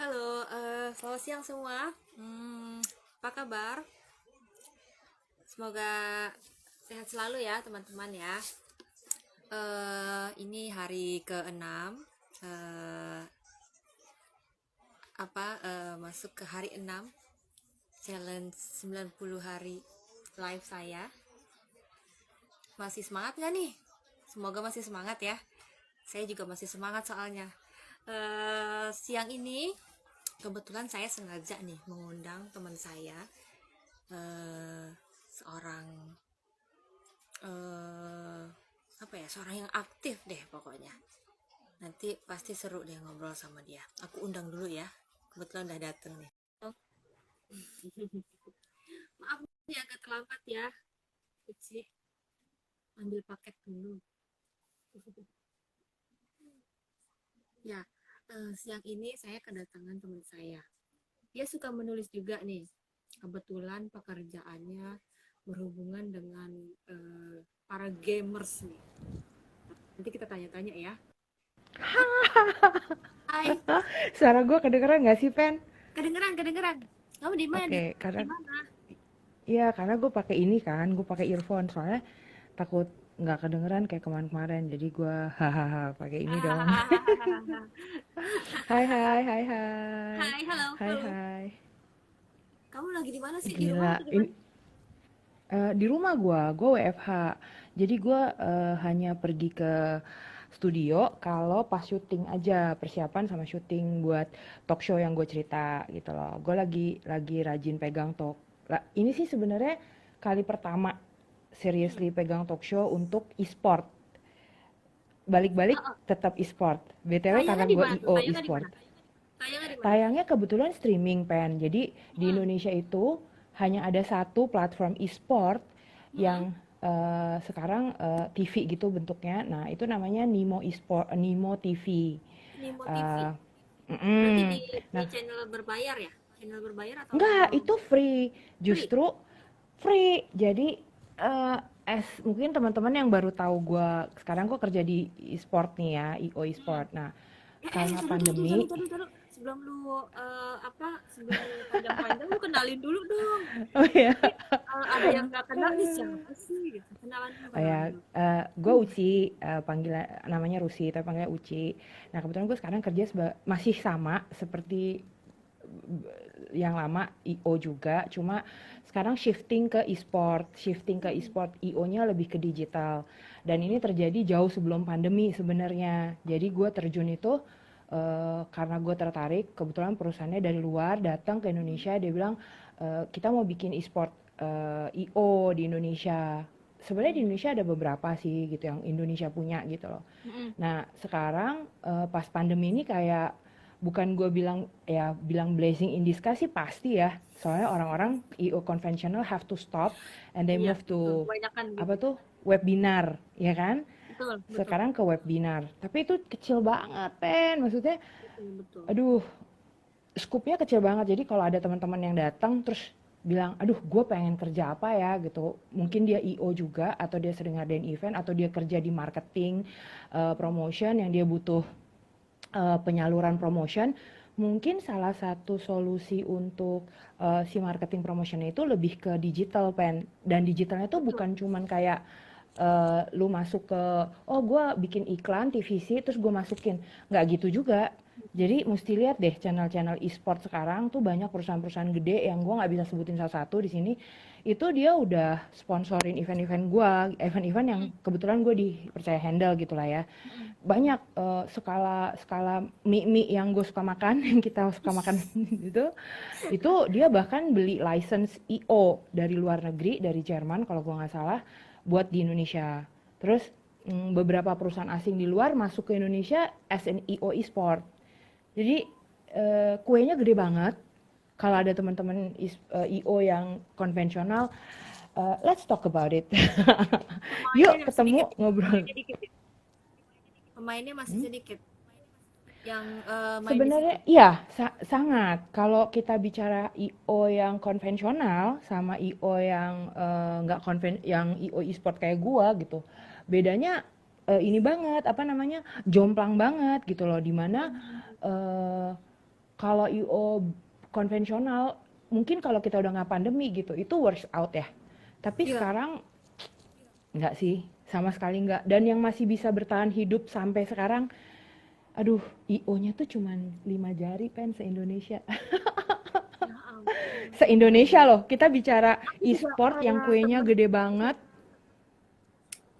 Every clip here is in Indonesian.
Halo, selamat siang semua. Apa kabar? Semoga sehat selalu ya teman-teman ya. Ini hari ke-6, eh, masuk ke hari 6 challenge 90 hari live saya. Masih semangat nggak nih? Semoga masih semangat ya. Saya juga masih semangat soalnya. Siang ini kebetulan saya sengaja nih mengundang teman saya, eh, seorang eh, seorang yang aktif deh pokoknya. Nanti pasti seru deh ngobrol sama dia. Aku undang dulu ya, kebetulan udah dateng nih. Oh, maaf nih agak terlambat ya. Uci ambil paket dulu. Ya, siang ini saya kedatangan teman saya. Dia suka menulis juga nih. Kebetulan pekerjaannya berhubungan dengan para gamers nih. Nanti kita tanya-tanya ya. Hai, Suara gue kedengeran nggak sih, Pen? kedengeran, kedengeran. Kamu di mana? Di, Oke, di karena mana? iya karena gue pakai ini kan, gue pakai earphone soalnya takut nggak kedengeran kayak kemarin-kemarin. Jadi gue hahaha pakai ini dong. Hai hai hai hai. Hai, halo, Hai halo. hai. Kamu lagi di mana sih? Di rumah Gila. atau di Ini mana? di rumah gue WFH. Jadi gue hanya pergi ke studio kalau pas syuting aja, persiapan sama syuting buat talk show yang gue cerita gitu loh. Gue lagi rajin pegang talk. Ini sih sebenarnya kali pertama Hmm. seriously pegang talk show untuk e-sport. Balik-balik Oh, oh. tetap e-sport. BTW Tayangnya karena di gue mana tuh? IO Tayangnya di e-sport. mana? Tayangnya di mana? Tayangnya kebetulan streaming, Pen. Jadi di Hmm. Indonesia itu hanya ada satu platform e-sport yang Hmm. sekarang TV gitu bentuknya. Nah, itu namanya Nimo e-sport, Nimo TV. Nimo TV. Eh, Berarti mm-mm. di Nah, channel berbayar ya? Channel berbayar atau enggak, memang itu free. free? Justru free. Jadi mungkin teman-teman yang baru tahu gue sekarang gue kerja di e-sport nih ya, IO Hmm. e-sport. Nah, karena Tadu dulu, tadu, pandemi. tadu, tadu. Sebelum lu sebelum lu panjang-panjang lu kenalin dulu dong. Oh ya. Nanti ada yang nggak kenal nih siapa sih gitu. Oh Kenalan ya, dulu. gue Uci, panggilan namanya Rusi, tapi panggilnya Uci. Nah kebetulan gue sekarang kerja masih sama seperti yang lama IO juga, cuma sekarang shifting ke e-sport, Hmm. IO-nya lebih ke digital. Dan ini terjadi jauh sebelum pandemi sebenarnya. Jadi gue terjun itu karena gue tertarik, kebetulan perusahaannya dari luar datang ke Hmm. Indonesia, dia bilang kita mau bikin e-sport IO di Indonesia. Sebenarnya di Hmm. Indonesia ada beberapa sih gitu yang Indonesia punya gitu loh. Hmm. Nah, sekarang pas pandemi ini kayak bukan gue bilang ya bilang blessing in disguise sih pasti ya. Soalnya orang-orang IO konvensional have to stop and they Iya, move betul. to Kebanyakan apa gitu. tuh webinar, ya kan? Betul, betul. Sekarang ke webinar. Tapi itu kecil banget, Pen. Maksudnya, Betul, betul. aduh, skupnya kecil banget. Jadi kalau ada teman-teman yang datang terus bilang, aduh gue pengen kerja apa ya gitu. Mungkin dia IO juga atau dia sering ngadain event atau dia kerja di marketing, promotion yang dia butuh penyaluran promotion. Mungkin salah satu solusi untuk si marketing promotion itu lebih ke digital, Pen. Dan digitalnya tuh Betul. bukan cuman kayak lu masuk ke oh gue bikin iklan TVC terus gue masukin, nggak gitu juga. Jadi mesti lihat deh channel-channel e-sport sekarang tuh banyak perusahaan-perusahaan gede yang gue nggak bisa sebutin salah satu di sini, itu dia udah sponsorin event-event gue, event-event yang Hmm. kebetulan gue dipercaya handle gitulah ya. Hmm. Banyak skala skala mie yang gue suka makan yang kita suka makan itu dia bahkan beli license IO dari luar negeri, dari Jerman kalau gue nggak salah, buat di Indonesia. Terus beberapa perusahaan asing di luar masuk ke Indonesia as an IO e-sport. Jadi kuenya gede banget. Kalau ada teman-teman IO yang konvensional, let's talk about it. Pemainnya Yuk yang sedikit ketemu ya? ngobrol. Pemainnya dikit ya? Pemainnya masih Hmm? sedikit yang main di situ. Sebenarnya iya, sangat. Kalau kita bicara IO yang konvensional sama IO yang nggak yang IO e-sport kayak gua gitu, bedanya ini banget, apa namanya, jomplang banget gitu loh, dimana Hmm. Kalau IO konvensional, mungkin kalau kita udah nggak pandemi gitu, itu works out ya. Tapi Iya. sekarang nggak sih, sama sekali nggak. Dan yang masih bisa bertahan hidup sampai sekarang, aduh, IO-nya tuh cuman 5 jari pen se-Indonesia. Ya ampun. Se-Indonesia loh, kita bicara Aku juga e-sport yang kayak kuenya temen, gede banget.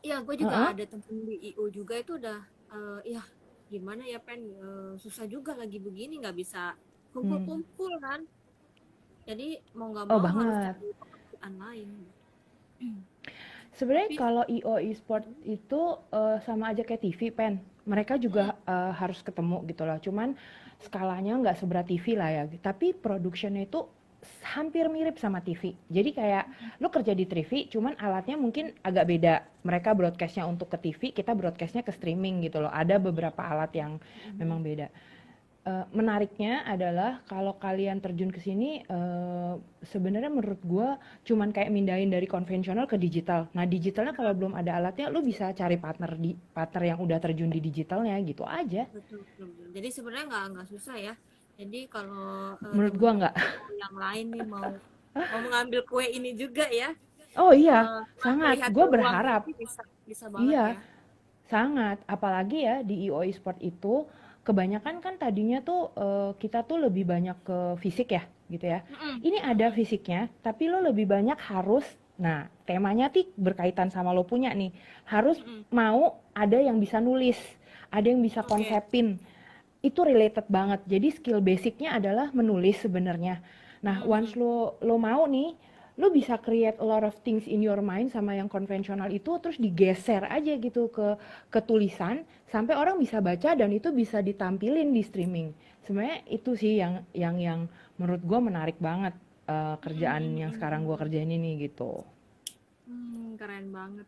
iya gue juga Heeh. ada temen di IO juga itu udah ya gimana ya Pen, susah juga lagi begini nggak bisa Hmm. kumpul-kumpul kan. Jadi mau nggak Oh mau harus banget. cari pekerjaan lain. Sebenarnya Tapi kalau IO e-sport itu sama aja kayak TV pen. Mereka mm, juga harus ketemu gitu loh. Cuman skalanya nggak seberat TV lah ya. Tapi productionnya itu hampir mirip sama TV. Jadi kayak lu kerja di TV, cuman alatnya mungkin agak beda. Mereka broadcastnya untuk ke TV, kita broadcastnya ke streaming gitu loh. Ada beberapa alat yang mm, memang beda. Menariknya adalah kalau kalian terjun ke sini, sebenarnya menurut gua cuman kayak mindahin dari konvensional ke digital. Nah, digitalnya kalau belum ada alatnya, lu bisa cari partner yang udah terjun di digitalnya gitu aja. betul, betul, betul. Jadi sebenarnya nggak susah ya. Jadi kalau Menurut gua teman-teman nggak. yang lain nih mau mau mengambil kue ini juga ya, Oh iya, eh, sangat. melihat Gua peluang berharap. ini bisa bisa banget Iya, ya. sangat. Apalagi ya di IO Esport itu kebanyakan kan tadinya tuh kita tuh lebih banyak ke fisik ya, gitu ya. Mm-mm, Ini ada mm-mm, fisiknya, tapi lo lebih banyak harus, nah temanya tuh berkaitan sama lo punya nih, harus mm-mm. mau ada yang bisa nulis, ada yang bisa Oke. konsepin, itu related banget. Jadi skill basicnya adalah menulis sebenarnya. Nah, once Mm-mm. lo mau nih, lo bisa create a lot of things in your mind sama yang konvensional itu terus digeser aja gitu ke tulisan sampai orang bisa baca dan itu bisa ditampilin di streaming. Sebenarnya itu sih yang menurut gue menarik banget kerjaan yang sekarang gue Mm-mm. kerjain ini gitu. Keren banget.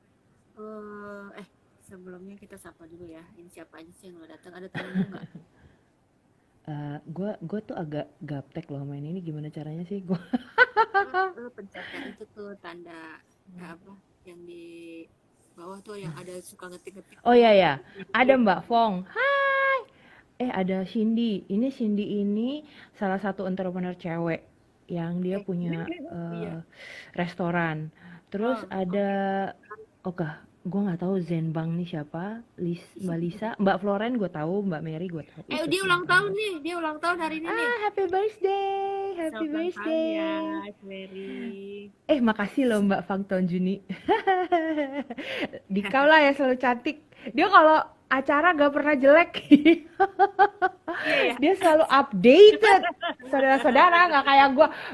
Sebelumnya kita sapa dulu ya. Ini siapa aja sih yang udah datang? Ada temenmu nggak? Gue tuh agak gaptek loh main ini, gimana caranya sih gue. Pencet yang itu tuh tanda apa? Yang di bawah tuh yang ada suka ngetik-ngetik Oh tuh. iya ya, ada Ngetik. Mbak Fong. Hai. Ada Cindy. Cindy ini salah satu entrepreneur cewek yang dia Oke. punya Iya. restoran. Terus Oh, ada, oke. oke, gue nggak tahu Zenbang nih siapa. Mbak Lisa, Mbak Floren gue tahu, Mbak Mary gue tahu. Itu Dia sih yang ulang tahu tahun gue. nih. Dia ulang tahun hari ini nih. Ah, happy birthday, happy Selamat ulang tahun ya, birthday. Mary. Makasih loh Mbak Fang Juni. Dikau lah ya selalu cantik. Dia kalau acara gak pernah jelek. Iya ya. Dia selalu updated. Saudara-saudara nggak kayak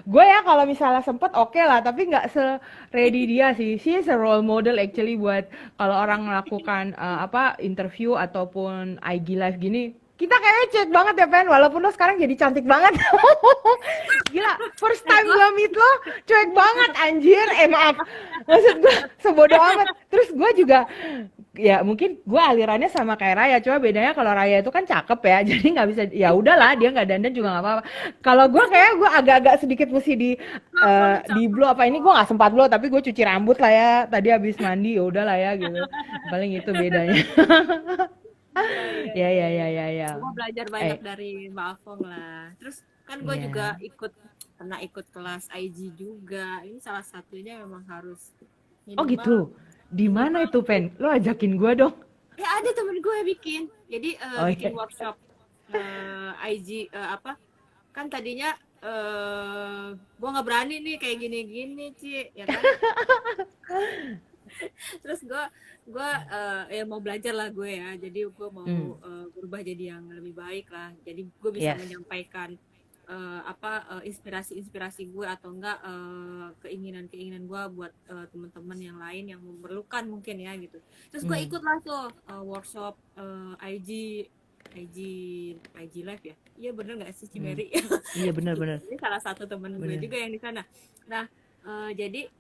gue ya kalau misalnya sempet oke lah, tapi nggak se-ready dia sih. She is a role model actually buat kalau orang melakukan apa interview ataupun IG live gini. Kita kayaknya cek banget ya Pen, walaupun lo sekarang jadi cantik banget. Gila, first time Gue gue meet lo, cuek banget anjir. Maaf, maksud gue sebodoh amat. Terus gue juga, ya mungkin gue alirannya sama kayak Raya, cuma bedanya kalau Raya itu kan cakep ya, jadi nggak bisa, ya udahlah dia nggak dandan juga nggak apa-apa. Kalau gue agak-agak sedikit mesti apa lu di cakep blow apa ini, gue kok. nggak sempat blow tapi gue cuci rambut lah ya tadi habis mandi, ya udahlah ya gitu, paling itu bedanya. Iya, iya, Ya iya, ya iya. ya ya ya. Gue belajar banyak eh dari Mbak Afong lah. Terus kan gue juga ya. pernah ikut kelas IG juga. Ini salah satunya memang harus Oh minimal gitu, di mana minimal itu Pen, lo ajakin gue dong. ya ada temen gue bikin. Jadi Oh bikin iya. workshop IG apa? Kan tadinya gue nggak berani nih kayak gini-gini, Ci, ya kan? Terus gue ya mau belajar lah gue ya, jadi gue mau Hmm. berubah jadi yang lebih baik lah, jadi gue bisa Yes. menyampaikan inspirasi-inspirasi gue atau enggak keinginan-keinginan gue buat teman-teman yang lain yang memerlukan mungkin ya gitu. Terus gue Hmm. ikut lah tuh workshop IG IG IG live ya, iya bener nggak sih Hmm. Cimeri? Iya benar-benar, Ini salah satu temen gue benar. juga yang di sana. Nah, jadi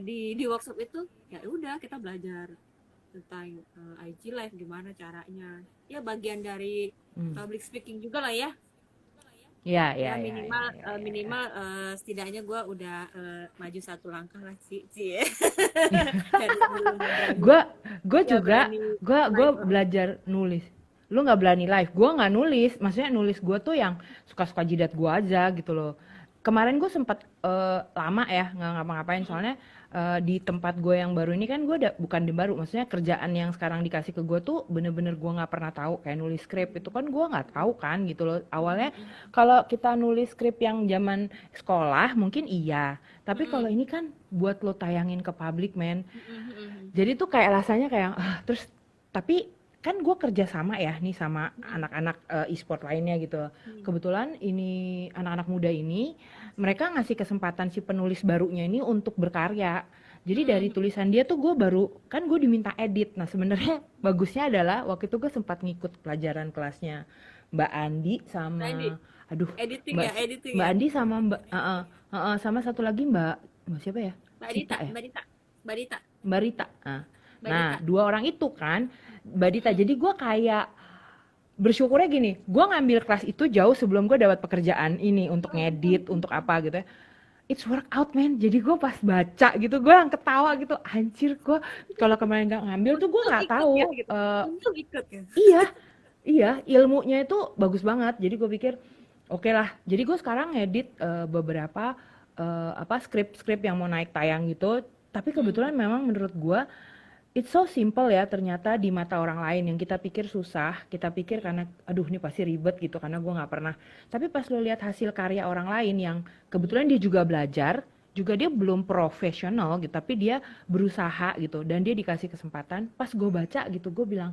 di workshop itu ya udah kita belajar tentang IG live gimana caranya. Ya bagian dari Hmm. public speaking juga lah ya. Ya Ya ya ya ya minimal ya ya. minimal setidaknya gue udah maju satu langkah lah sih, Ci. Dari dulunya berani Gue gue ya juga berani gue live. belajar nulis. lu nggak berani live. Gue nggak nulis, maksudnya nulis gue tuh yang suka-suka jidat gue aja gitu loh. Kemarin gue sempat lama ya nggak ngapa-ngapain, soalnya di tempat gue yang baru ini kan gue bukan di baru, maksudnya kerjaan yang sekarang dikasih ke gue tuh bener-bener gue nggak pernah tahu, kayak nulis skrip itu kan gue nggak tahu kan gitu loh. Awalnya kalau kita nulis skrip yang zaman sekolah mungkin iya, tapi kalau ini kan buat lo tayangin ke publik, men. Jadi tuh kayak rasanya kayak terus, tapi kan gue kerja sama ya nih sama anak-anak e-sport lainnya gitu. Kebetulan ini anak-anak muda ini mereka ngasih kesempatan si penulis barunya ini untuk berkarya. Jadi dari tulisan dia tuh gue baru, kan gue diminta edit. Nah sebenarnya bagusnya adalah waktu itu gue sempat ngikut pelajaran kelasnya Mbak Andi sama, Nah, ini aduh, editing Mbak ya, editing Mbak ya. Andi sama sama satu lagi Mbak siapa ya? Mbak Dita, Sita ya? Mbak Dita, Mbak Dita, Mbak Rita. Mbak Nah, Dita. dua orang itu kan, Mbak Dita. Jadi gue kayak bersyukurnya gini, gue ngambil kelas itu jauh sebelum gue dapat pekerjaan ini untuk ngedit, untuk apa gitu ya. It's work out, man. Jadi gue pas baca gitu, gue yang ketawa gitu. Anjir, gue kalau kemarin gak ngambil tuh gue Untung nggak ikut tahu. ya gitu. Untung ikut ya. Iya, iya, ilmunya itu bagus banget. Jadi gue pikir, oke lah. Jadi gue sekarang ngedit beberapa apa skrip-skrip yang mau naik tayang gitu. Tapi kebetulan memang menurut gue it's so simple ya ternyata di mata orang lain. Yang kita pikir susah, kita pikir karena aduh ini pasti ribet gitu karena gue nggak pernah. Tapi pas lo lihat hasil karya orang lain yang kebetulan dia juga belajar, juga dia belum profesional gitu, tapi dia berusaha gitu dan dia dikasih kesempatan. Pas gue baca gitu gue bilang,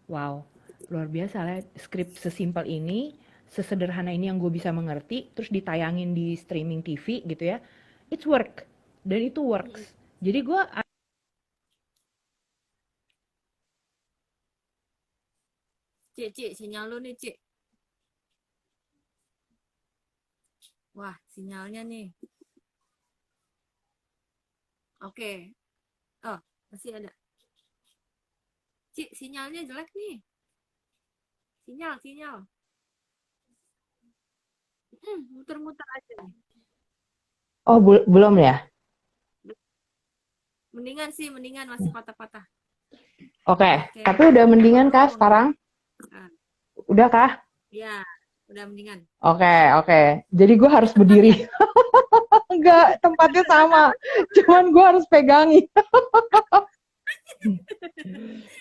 wow, luar biasa lah skrip sesimpel ini, sesederhana ini yang gue bisa mengerti, terus ditayangin di streaming TV gitu ya. It's work dan itu works. Jadi gue Cik, Cik, sinyal lu nih, Cik. Wah, sinyalnya nih. Oke. Oh, masih ada. Cik, sinyalnya jelek nih. Sinyal, sinyal. Muter-muter aja nih. oh belum ya. Mendingan sih, mendingan masih patah-patah. Oke, Oke. tapi udah mendingan kah Ngomong-ngomong. sekarang? Nah, Udah kah? ya, udah mendingan. Oke. Jadi gue harus berdiri. Enggak, tempatnya sama. Cuman gue harus pegangin.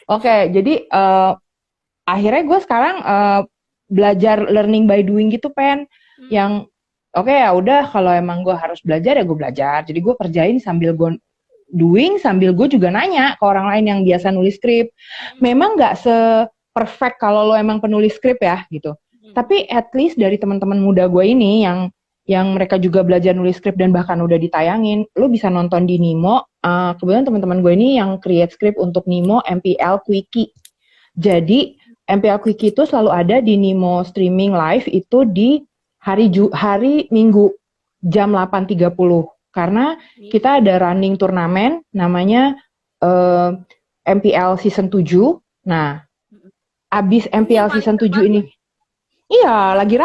Oke, jadi akhirnya gue sekarang belajar learning by doing gitu, Pen. Yang oke ya udah, kalau emang gue harus belajar ya gue belajar. Jadi gue kerjain sambil gue doing, sambil gue juga nanya ke orang lain yang biasa nulis skrip. Memang nggak se-perfect kalau lo emang penulis skrip ya gitu. Tapi at least dari teman-teman muda gue ini yang mereka juga belajar nulis skrip dan bahkan udah ditayangin, lo bisa nonton di Nimo. Kebetulan teman-teman gue ini yang create skrip untuk Nimo MPL Quickie. Jadi MPL Quickie itu selalu ada di Nimo streaming live itu di hari Minggu jam 8.30. Karena kita ada running turnamen namanya MPL season 7. Nah, abis MPL season 7 ini, iya lagi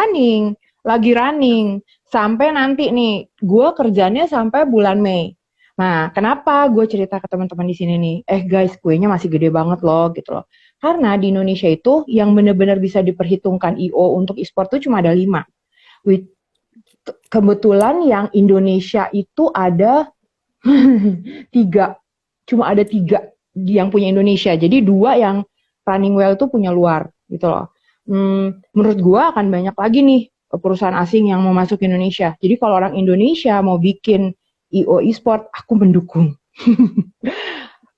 running sampai nanti nih, gue kerjanya sampai bulan Mei. Nah, kenapa gue cerita ke teman-teman di sini nih? Guys, kuenya masih gede banget loh gitu loh. Karena di Indonesia itu yang benar-benar bisa diperhitungkan IO untuk e-sport tuh cuma ada 5. Kebetulan yang Indonesia itu ada 3, cuma ada 3 yang punya Indonesia. Jadi 2 yang running well itu punya luar gitu loh. Menurut gue akan banyak lagi nih perusahaan asing yang mau masuk Indonesia. Jadi kalau orang Indonesia mau bikin IO e-sport, aku mendukung.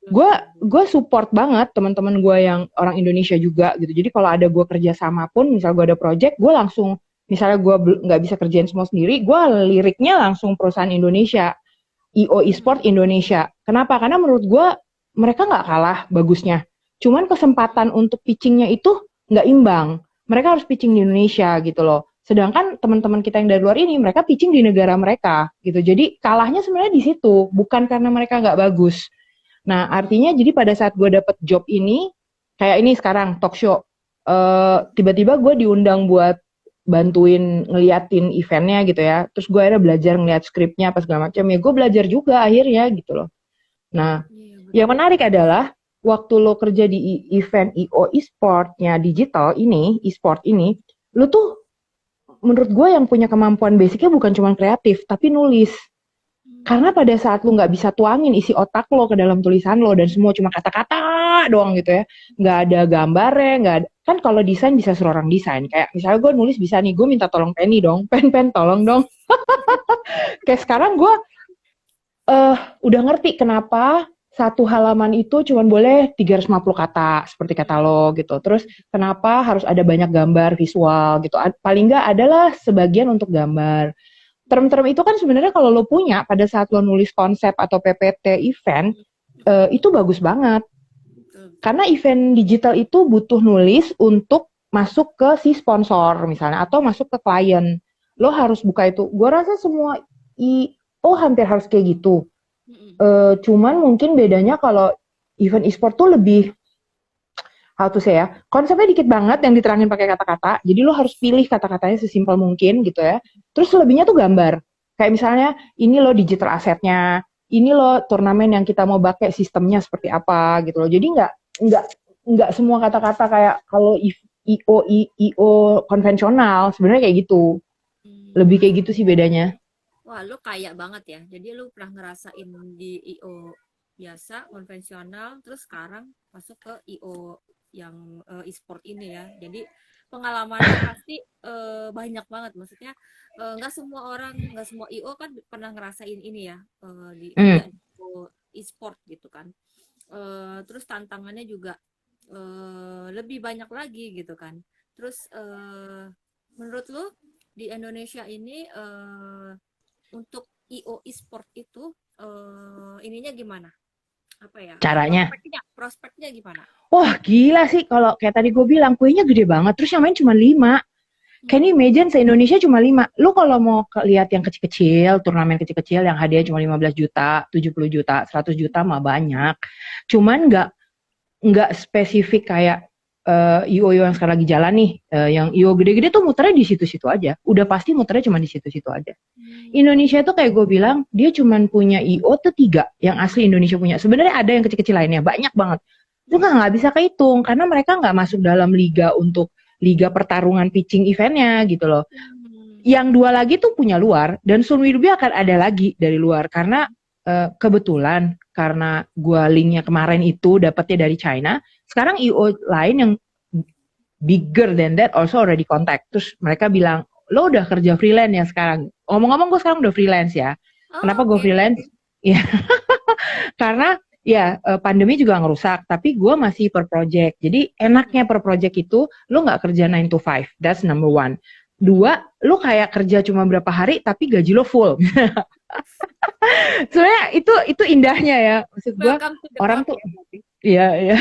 Gue support banget teman-teman gue yang orang Indonesia juga gitu. Jadi kalau ada gue kerja sama pun, misal gue ada project, gue langsung, misalnya gue nggak bisa kerjain semua sendiri, gue liriknya langsung perusahaan Indonesia, IO e-sport Indonesia. Kenapa? Karena menurut gue mereka nggak kalah bagusnya. Cuman kesempatan untuk pitchingnya itu nggak imbang. Mereka harus pitching di Indonesia gitu loh. Sedangkan teman-teman kita yang dari luar ini, mereka pitching di negara mereka gitu. Jadi kalahnya sebenarnya di situ, bukan karena mereka nggak bagus. Nah, artinya jadi pada saat gue dapet job ini, kayak ini sekarang talk show, tiba-tiba gue diundang buat bantuin ngeliatin eventnya gitu ya. Terus gue akhirnya belajar ngeliat skripnya apa segala macam. Ya gue belajar juga akhirnya gitu loh. Nah, yang menarik adalah waktu lo kerja di event IO e-sportnya digital ini, e-sport ini, lo tuh menurut gue yang punya kemampuan basicnya bukan cuma kreatif, tapi nulis. Karena pada saat lu nggak bisa tuangin isi otak lo ke dalam tulisan lo dan semua cuma kata-kata doang gitu ya, nggak ada gambarnya, nggak ada. Kan kalau desain bisa suruh orang desain. Kayak misalnya gue nulis bisa nih, gue minta tolong Penny dong, pen tolong dong. Kayak sekarang gue udah ngerti kenapa satu halaman itu cuma boleh 350 kata, seperti kata lo gitu. Terus kenapa harus ada banyak gambar visual gitu. Paling nggak adalah sebagian untuk gambar. Term-term itu kan sebenarnya kalau lo punya pada saat lo nulis konsep atau PPT event, itu bagus banget. Karena event digital itu butuh nulis untuk masuk ke si sponsor misalnya, atau masuk ke klien. Lo harus buka itu. Gue rasa semua hampir harus kayak gitu. Cuman mungkin bedanya kalau event e-sport tuh lebih, how to say ya, konsepnya dikit banget yang diterangin pakai kata-kata, jadi lo harus pilih kata-katanya sesimpel mungkin gitu ya. Terus selebihnya tuh gambar. Kayak misalnya, ini lo digital asetnya, ini lo turnamen yang kita mau pakai sistemnya seperti apa gitu loh. Jadi nggak semua kata-kata kayak kalau IO konvensional, sebenarnya kayak gitu. Lebih kayak gitu sih bedanya. Wah, lu kaya banget ya. Jadi lu pernah ngerasain di IO biasa, konvensional, terus sekarang masuk ke IO yang e-sport ini ya. Jadi pengalamannya pasti banyak banget. Maksudnya nggak semua orang, nggak semua IO kan pernah ngerasain ini ya di kerjaan IO e-sport gitu kan. Terus tantangannya juga lebih banyak lagi gitu kan. Terus menurut lu di Indonesia ini untuk IO e-sport itu ininya gimana? Apa ya? Caranya. Prospeknya gimana? Wah gila sih, kalau kayak tadi gue bilang kuenya gede banget, terus yang main cuma 5. Can you imagine se-Indonesia cuma 5. Lu kalau mau lihat yang kecil-kecil, turnamen kecil-kecil yang hadiah cuma 15 juta, 70 juta, 100 juta mah banyak. Cuman nggak spesifik kayak IO yang sekarang lagi jalan nih. Yang IO gede-gede tuh muternya di situ-situ aja. Udah pasti muternya cuma di situ-situ aja. Indonesia tuh kayak gue bilang, dia cuma punya IO tuh 3 yang asli Indonesia punya. Sebenarnya ada yang kecil-kecil lainnya, banyak banget. Itu nggak bisa kehitung, karena mereka nggak masuk dalam liga untuk liga pertarungan pitching eventnya gitu loh. Yang 2 lagi tuh punya luar, dan soon will be akan ada lagi dari luar, karena kebetulan karena gue linknya kemarin itu dapetnya dari China, sekarang IO lain yang bigger than that also already contact. Terus mereka bilang, lo udah kerja freelance ya sekarang? Ngomong-ngomong gue sekarang udah freelance ya. Kenapa gue freelance? Ya karena ya pandemi juga ngerusak, tapi gue masih per project. Jadi enaknya per project itu lo nggak kerja 9 to 5, that's number 1. 2, lo kayak kerja cuma berapa hari tapi gaji lo full. Sebenarnya itu indahnya ya, maksud gue orang tuh ya.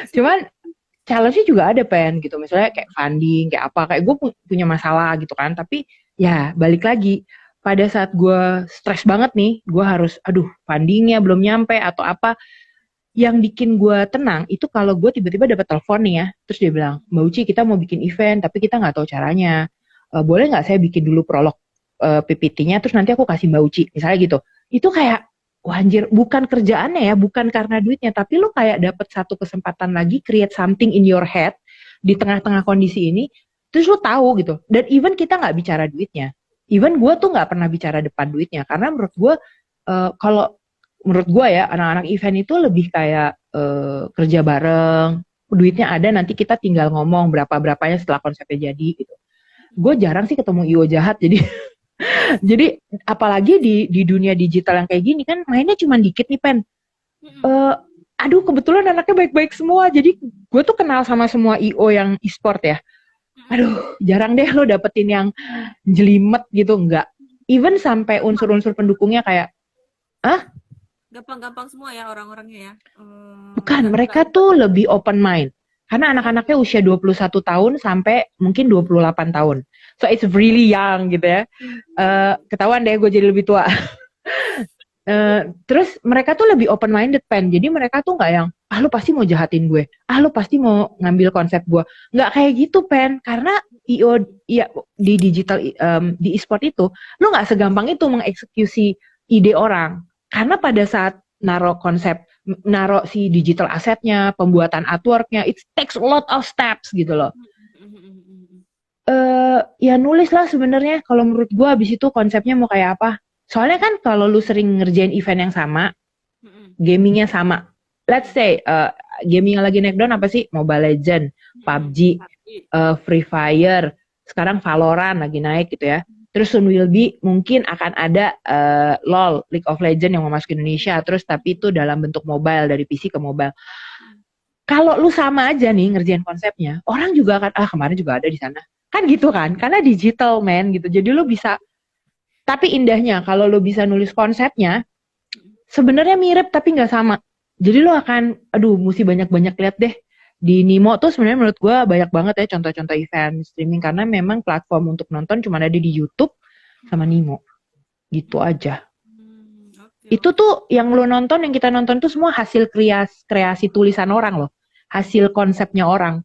Cuman challenge-nya juga ada gitu, misalnya kayak funding, kayak apa, kayak gue punya masalah gitu kan, tapi ya balik lagi, pada saat gue stres banget nih, gue harus, fundingnya belum nyampe atau apa, yang bikin gue tenang, itu kalau gue tiba-tiba dapat telepon nih ya, terus dia bilang, Mbak Uci kita mau bikin event, tapi kita nggak tahu caranya, boleh nggak saya bikin dulu prolog PPT-nya, terus nanti aku kasih Mbak Uci, misalnya gitu, itu kayak, wah anjir, bukan kerjaannya ya, bukan karena duitnya, tapi lu kayak dapet satu kesempatan lagi create something in your head di tengah-tengah kondisi ini, terus lu tahu gitu. Dan even kita nggak bicara duitnya, even gue tuh nggak pernah bicara depan duitnya, karena menurut gue kalau menurut gue ya anak-anak event itu lebih kayak kerja bareng, duitnya ada, nanti kita tinggal ngomong berapa-berapanya setelah konsepnya jadi gitu. Gue jarang sih ketemu IO jahat, jadi apalagi di dunia digital yang kayak gini kan mainnya cuma dikit nih Pen. Kebetulan anaknya baik-baik semua. Jadi gue tuh kenal sama semua IO yang e-sport ya. Jarang deh lo dapetin yang jelimet gitu, enggak. Even sampai unsur-unsur pendukungnya kayak, gampang-gampang semua ya orang-orangnya ya. Bukan, mereka tuh lebih open mind. Karena anak-anaknya usia 21 tahun sampai mungkin 28 tahun. So it's really young gitu ya. Ketahuan deh gue jadi lebih tua. Terus mereka tuh lebih open minded Pen. Jadi mereka tuh nggak yang lu pasti mau jahatin gue, lu pasti mau ngambil konsep gue. Nggak kayak gitu Pen. Karena IO ya, di digital di e-sport itu lu nggak segampang itu mengeksekusi ide orang. Karena pada saat naruh konsep naruh si digital asetnya, pembuatan artworknya, it takes a lot of steps gitu loh. Ya nulis lah sebenarnya kalau menurut gue. Abis itu konsepnya mau kayak apa, soalnya kan kalau lu sering ngerjain event yang sama, gamingnya sama, let's say gaming yang lagi naik down apa sih, Mobile Legend, PUBG, Free Fire, sekarang Valorant lagi naik gitu ya. Terus soon will be mungkin akan ada LOL, League of Legends yang mau masuk ke Indonesia, terus tapi itu dalam bentuk mobile, dari PC ke mobile. Kalau lu sama aja nih ngerjain konsepnya, orang juga akan kemarin juga ada di sana. Kan gitu kan, karena digital man gitu. Jadi lu bisa, tapi indahnya kalau lu bisa nulis konsepnya, sebenarnya mirip tapi nggak sama. Jadi lu akan, mesti banyak-banyak lihat deh. Di Nimo tuh sebenarnya menurut gue banyak banget ya contoh-contoh event streaming, karena memang platform untuk nonton cuma ada di YouTube sama Nimo. Gitu aja. Itu tuh yang lu nonton, yang kita nonton tuh semua hasil kreasi tulisan orang loh. Hasil konsepnya orang.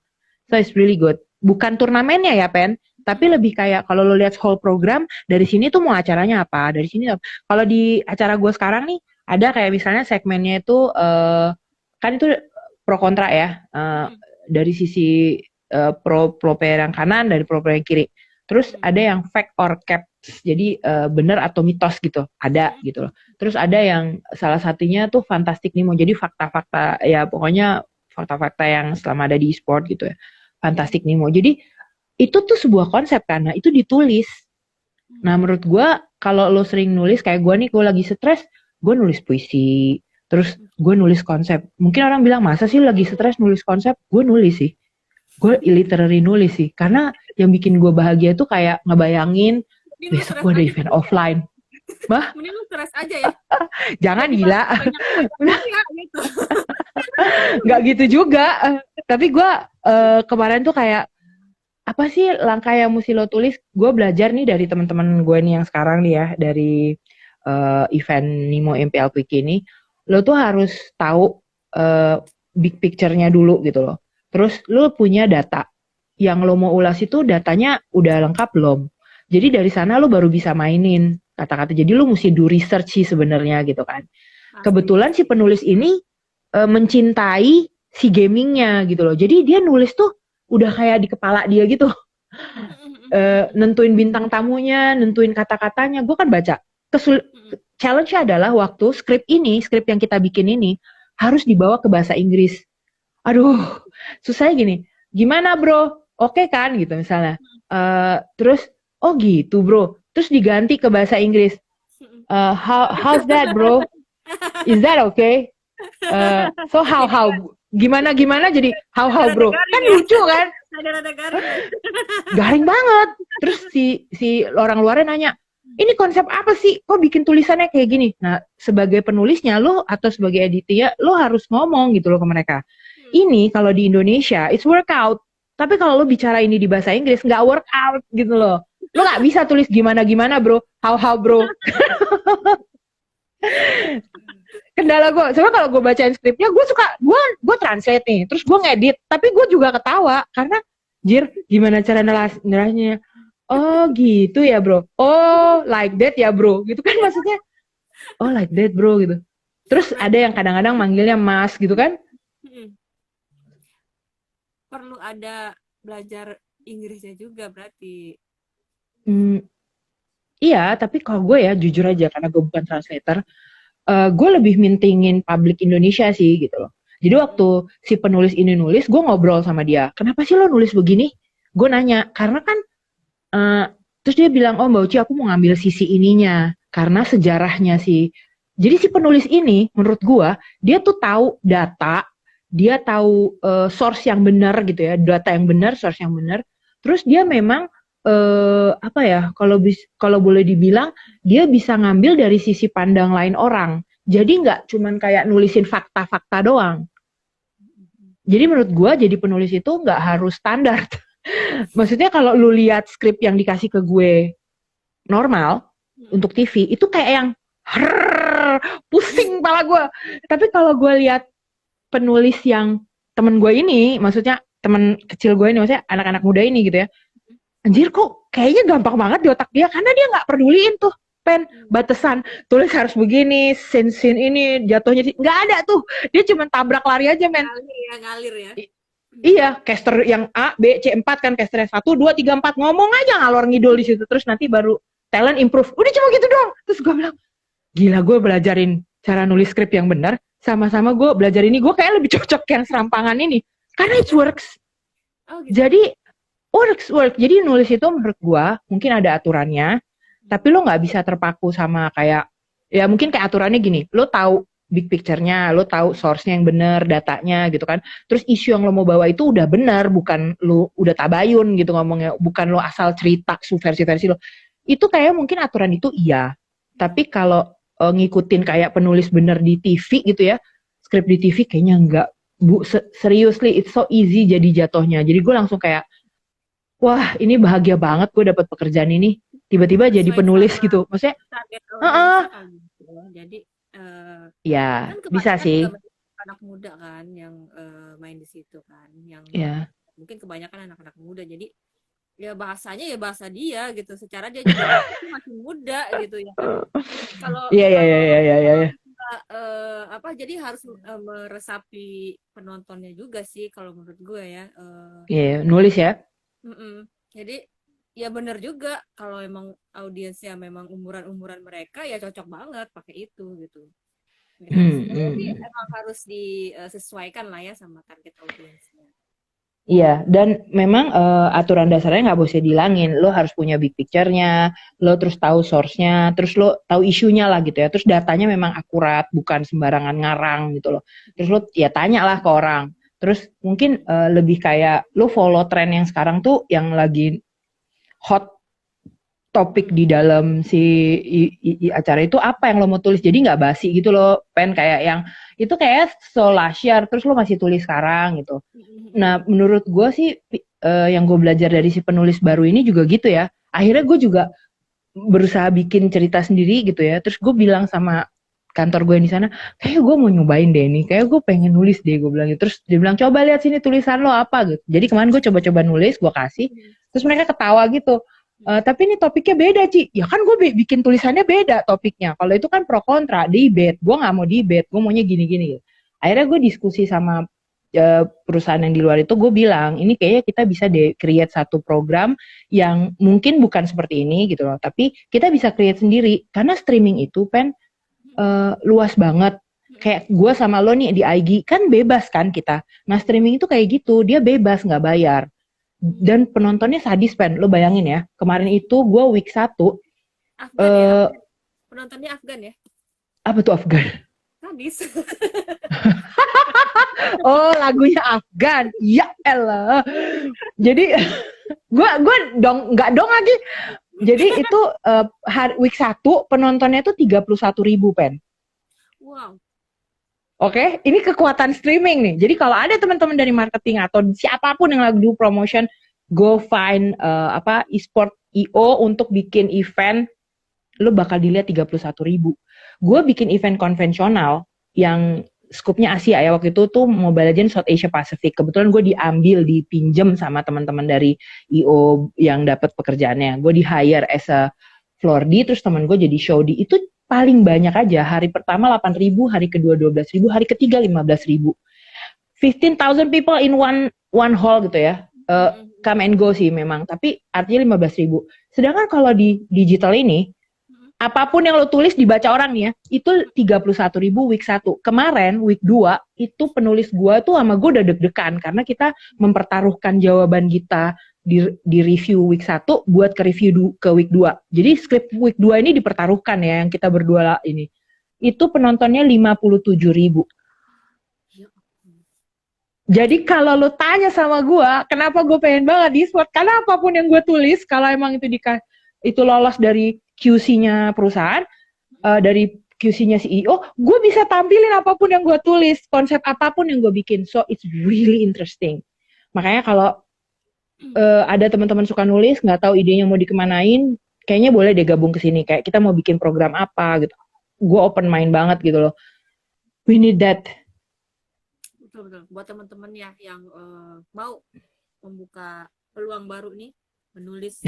So it's really good. Bukan turnamennya ya, Pen. Tapi lebih kayak kalau lo lihat whole program, dari sini tuh mau acaranya apa, dari sini. Kalau di acara gue sekarang nih, ada kayak misalnya segmennya itu, kan itu pro kontra ya. Dari sisi pro player yang kanan, dari pro player yang kiri. Terus ada yang fact or caps, jadi benar atau mitos gitu, ada gitu loh. Terus ada yang salah satunya tuh Fantastic Nemo, jadi fakta-fakta, ya pokoknya fakta-fakta yang selama ada di e-sport gitu ya. Fantastic Nemo. Jadi itu tuh sebuah konsep karena itu ditulis. Nah menurut gue kalau lo sering nulis kayak gue nih, gue lagi stres, gue nulis puisi, terus gue nulis konsep. Mungkin orang bilang masa sih lagi stres nulis konsep? Gue nulis sih. Gue literally nulis sih. Karena yang bikin gue bahagia tuh kayak ngebayangin besok gue ada event offline. Bah? Mending lu stres aja ya. Jangan gila. Gak gitu juga. Tapi gue kemarin tuh kayak, apa sih langkah yang mesti lo tulis? Gue belajar nih dari teman-teman gue nih yang sekarang nih ya, dari event Nimo MPL Quick ini. Lo tuh harus tahu big picture-nya dulu gitu loh. Terus lo punya data. Yang lo mau ulas itu datanya udah lengkap belum? Jadi dari sana lo baru bisa mainin kata-kata. Jadi lo mesti do research sih sebenarnya gitu kan. Kebetulan si penulis ini mencintai si gamingnya gitu loh. Jadi dia nulis tuh udah kayak di kepala dia gitu. Nentuin bintang tamunya, nentuin kata-katanya. Gue kan baca. Challenge-nya adalah waktu skrip yang kita bikin ini harus dibawa ke bahasa Inggris. Aduh, susahnya gini. Gimana bro? Oke kan gitu misalnya. Terus, oh gitu bro. Terus diganti ke bahasa Inggris. How's that bro? Is that okay? So how gimana jadi how bro, kan lucu kan, garing banget. Terus si orang luarnya nanya, ini konsep apa sih, kok bikin tulisannya kayak gini? Nah sebagai penulisnya lo atau sebagai editornya lo harus ngomong gitu loh ke mereka, ini kalau di Indonesia it's workout, tapi kalau lo bicara ini di bahasa Inggris nggak workout gitu loh. Lo nggak bisa tulis gimana bro, how bro. Kendala gue, soalnya kalau gue bacain skripnya, gue translate nih, terus gue ngedit, tapi gue juga ketawa karena gimana cara nerahnya? Oh gitu ya bro, oh like that ya bro, gitu kan maksudnya, oh like that bro gitu. Terus ada yang kadang-kadang manggilnya mas gitu kan? Perlu ada belajar Inggrisnya juga berarti. Iya, tapi kalau gue ya jujur aja karena gue bukan translator. Gue lebih mintingin publik Indonesia sih gitu loh. Jadi waktu si penulis ini nulis, gue ngobrol sama dia. Kenapa sih lo nulis begini? Gue nanya, karena kan, terus dia bilang, oh Mbak Uci aku mau ngambil sisi ininya. Karena sejarahnya sih. Jadi si penulis ini, menurut gue, dia tuh tahu data, dia tahu source yang benar gitu ya, data yang benar, source yang benar. Terus dia memang, apa ya, kalau boleh dibilang dia bisa ngambil dari sisi pandang lain orang, jadi nggak cuman kayak nulisin fakta-fakta doang. Jadi menurut gue jadi penulis itu nggak harus standar. Maksudnya kalau lu lihat skrip yang dikasih ke gue normal untuk TV itu kayak yang pusing kepala gue. Tapi kalau gue lihat penulis yang temen gue ini, maksudnya temen kecil gue ini, maksudnya anak-anak muda ini gitu ya, anjir kok kayaknya gampang banget di otak dia, karena dia nggak peduliin tuh pen batasan tulis harus begini, scene ini jatuhnya nggak ada tuh. Dia cuma tabrak lari aja men. Ngalir ya. Iya, caster yang A, B, C, 4 kan, caster yang 1, 2, 3, 4 ngomong aja ngalor ngidul di situ, terus nanti baru talent improve. Udah cuma gitu doang. Terus gue bilang, gila gue belajarin cara nulis skrip yang benar, sama-sama gue belajar ini, gue kayak lebih cocok yang serampangan ini, karena it works. Gitu. Jadi work. Jadi nulis itu menurut gue mungkin ada aturannya, tapi lo nggak bisa terpaku sama kayak, ya mungkin kayak aturannya gini, lo tahu big picture-nya, lo tahu source-nya yang benar, datanya gitu kan. Terus isu yang lo mau bawa itu udah benar, bukan lo udah tabayun gitu ngomongnya, bukan lo asal cerita versi-versi lo. Itu kayak mungkin aturan itu iya. Tapi kalau ngikutin kayak penulis bener di TV gitu ya, skrip di TV kayaknya enggak. Seriously, it's so easy jadi jatuhnya. Jadi gue langsung kayak, wah ini bahagia banget gue dapat pekerjaan ini. Tiba-tiba jadi penulis gitu. Maksudnya, jadi ya kan bisa sih. Anak muda kan yang main di situ kan, yang mungkin kebanyakan anak-anak muda. Jadi ya bahasanya ya bahasa dia gitu. Secara dia juga masih muda gitu ya. Kalau jadi harus meresapi penontonnya juga sih kalau menurut gue ya. Nulis ya. Jadi ya benar juga kalau emang audiensnya memang umuran mereka ya cocok banget pakai itu gitu. Jadi emang harus disesuaikan lah ya sama target audiensnya. Iya, dan memang aturan dasarnya nggak boleh dihilangin. Lo harus punya big picture-nya, lo terus tahu source-nya, terus lo tahu isunya lah gitu ya. Terus datanya memang akurat, bukan sembarangan ngarang gitu loh. Terus lo ya tanya lah ke orang. Terus mungkin lebih kayak lo follow tren yang sekarang tuh yang lagi hot topik di dalam si acara itu apa yang lo mau tulis. Jadi nggak basi gitu loh, pen kayak yang itu kayak so last year, terus lo masih tulis sekarang gitu. Nah, menurut gue sih yang gue belajar dari si penulis baru ini juga gitu ya. Akhirnya gue juga berusaha bikin cerita sendiri gitu ya. Terus gue bilang sama kantor gue di sana, kayak gue mau nyobain deh nih, kayak gue pengen nulis deh, gue bilang gitu. Terus dia bilang, coba lihat sini tulisan lo apa gitu. Jadi kemarin gue coba-coba nulis, gue kasih, terus mereka ketawa gitu. Tapi ini topiknya beda, Ci. Ya kan gue bikin tulisannya beda topiknya. Kalau itu kan pro kontra, debate. Gue nggak mau debate, gue maunya gini-gini. Akhirnya gue diskusi sama perusahaan yang di luar itu, gue bilang, ini kayaknya kita bisa create satu program yang mungkin bukan seperti ini gitu loh. Tapi kita bisa create sendiri. Karena streaming itu, Pen, luas banget. Kayak gue sama lo nih di IG, kan bebas kan kita. Nah streaming itu kayak gitu, dia bebas, nggak bayar. Dan penontonnya sadis, Pen. Lo bayangin ya, kemarin itu gue week 1 Afgan ya? Penontonnya Afgan ya? Apa tuh Afgan? Sadis. Oh, lagunya Afgan. Ya elah. Jadi gue nggak dong lagi. Jadi itu week 1 penontonnya itu 31.000, Pen. Wow. Oke, ini kekuatan streaming nih. Jadi kalau ada teman-teman dari marketing atau siapapun yang lagi do promotion, go find e-sport IO untuk bikin event, lo bakal dilihat 31.000. Gue bikin event konvensional yang skupnya Asia ya, waktu itu tuh Mobile Legends South Asia Pacific. Kebetulan gue dipinjem sama teman-teman dari IO yang dapat pekerjaannya. Gue di hire as a floor D, terus teman gue jadi show D. Itu paling banyak aja. Hari pertama 8.000, hari kedua 12.000, hari ketiga 15.000. 15,000 people in one hall gitu ya. Come and go sih memang, tapi artinya 15.000. Sedangkan kalau di digital ini, apapun yang lo tulis dibaca orang nih ya, itu 31.000 week 1. Kemarin week 2 itu penulis gua tuh sama gue udah deg-degan karena kita mempertaruhkan jawaban kita di review week 1 buat ke review ke week 2. Jadi skrip week 2 ini dipertaruhkan ya, yang kita berdua ini. Itu penontonnya 57.000. Jadi kalau lo tanya sama gue, kenapa gue pengen banget di e-sport? Karena apapun yang gue tulis, kalau emang itu lolos dari QC-nya perusahaan, dari QC-nya CEO, gue bisa tampilin apapun yang gue tulis, konsep apapun yang gue bikin. So it's really interesting. Makanya kalau ada teman-teman suka nulis, nggak tahu idenya mau dikemanain, kayaknya boleh deh gabung ke sini. Kayak kita mau bikin program apa gitu. Gue open mind banget gitu loh. We need that. Betul. Buat teman-teman ya yang mau membuka peluang baru nih, menulis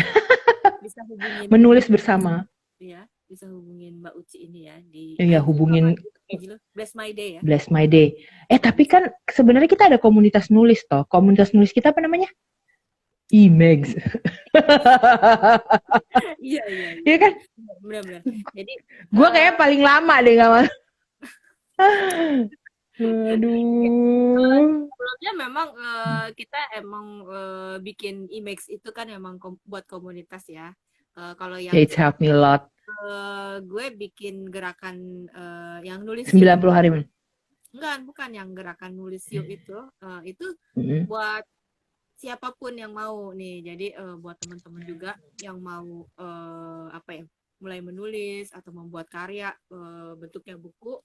bisa hubungi menulis bersama. Ya, bisa hubungin Mbak Uci ini ya di Iya, IG. Apa hubungin IG lo? Bless My Day ya. Bless My Day. Tapi kan sebenarnya kita ada komunitas nulis toh. Komunitas nulis kita apa namanya? Imegs. Iya iya iya. Iya kan? Benar-benar. Jadi Gue kayaknya paling lama deh nggak mas. Aduh. sebelumnya memang kita emang bikin Imex itu kan emang buat komunitas ya. Kalau yang It's helped me a lot. gue bikin gerakan yang nulis 90 hari. Enggak, bukan yang gerakan nulis yuk itu buat siapapun yang mau nih. Jadi buat teman-teman juga yang mau mulai menulis atau membuat karya bentuknya buku.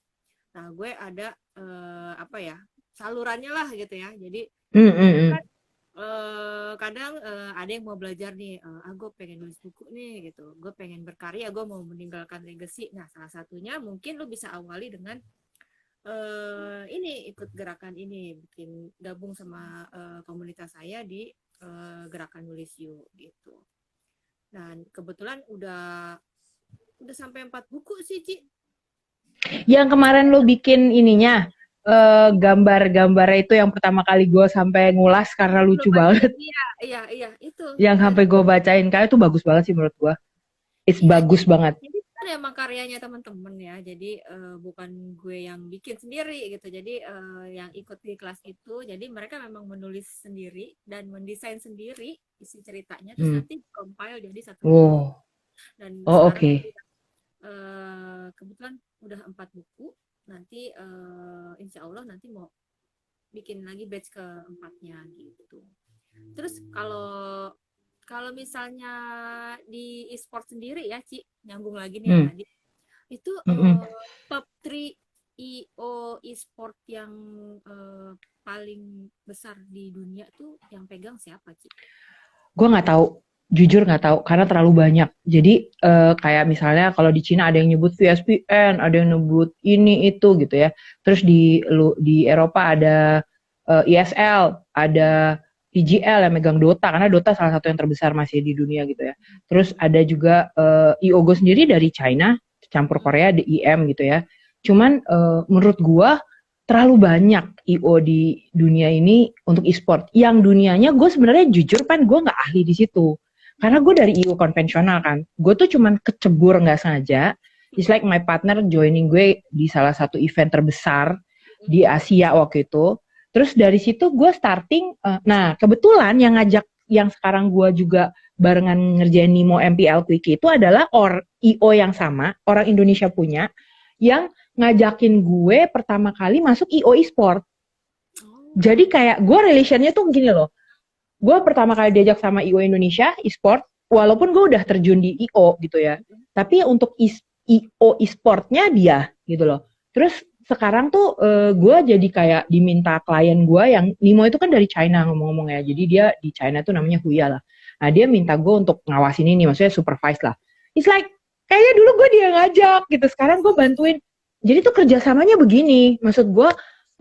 Nah, gue ada salurannya lah gitu ya. Jadi kan kadang ada yang mau belajar nih, gue pengen nulis buku nih gitu. Gue pengen berkarya, gue mau meninggalkan legacy. Nah, salah satunya mungkin lo bisa awali dengan ini ikut gerakan ini, bikin gabung sama komunitas saya di gerakan nulis yuk gitu. Dan kebetulan udah sampai 4 buku sih, Ci. Yang kemarin lo bikin ininya gambar-gambar itu yang pertama kali gue sampai ngulas karena lucu banget. Iya itu. Yang sampai gue bacain kayak itu bagus banget sih menurut gue. It's bagus banget. Jadi kan emang karyanya teman-teman ya. Jadi bukan gue yang bikin sendiri gitu. Jadi yang ikut di kelas itu, jadi mereka memang menulis sendiri dan mendesain sendiri isi ceritanya, terus nanti compile jadi satu buku. Dan oke. Kebetulan udah 4 buku. Nanti insya Allah nanti mau bikin lagi batch keempatnya gitu. Terus kalau misalnya di e-sport sendiri ya, Ci, nyambung lagi nih tadi. Itu top 3 IO e-sport yang paling besar di dunia tuh yang pegang siapa, Ci? Gue nggak tahu, jujur nggak tahu karena terlalu banyak. Jadi kayak misalnya kalau di Cina ada yang nyebut VSPN, ada yang nyebut ini itu gitu ya. Terus di Eropa ada ESL, ada PGL yang megang Dota karena Dota salah satu yang terbesar masih di dunia gitu ya. Terus ada juga IOGO sendiri dari China, campur Korea, di IM gitu ya. Cuman menurut gue terlalu banyak IO di dunia ini untuk e-sport. Yang dunianya gue sebenarnya jujur gue nggak ahli di situ. Karena gue dari IO konvensional kan. Gue tuh cuman kecebur nggak sengaja. It's like my partner joining gue di salah satu event terbesar di Asia waktu itu. Terus dari situ gue starting. Nah kebetulan yang ngajak yang sekarang gue juga barengan ngerjain Nimo MPL Quickie itu adalah IO yang sama, orang Indonesia punya, yang ngajakin gue pertama kali masuk IO e-sport. Jadi kayak gue relationnya tuh gini loh. Gue pertama kali diajak sama IO Indonesia e-sport, walaupun gue udah terjun di IO gitu ya. Tapi untuk IO e-sportnya dia gitu loh. Terus sekarang tuh gue jadi kayak diminta klien gue yang Nimo itu kan dari China ngomong-ngomong ya. Jadi dia di China tuh namanya Huya lah. Nah dia minta gue untuk ngawasin ini, maksudnya supervise lah. It's like kayaknya dulu gue dia ngajak gitu. Sekarang gue bantuin. Jadi tuh kerjasamanya begini, maksud gue,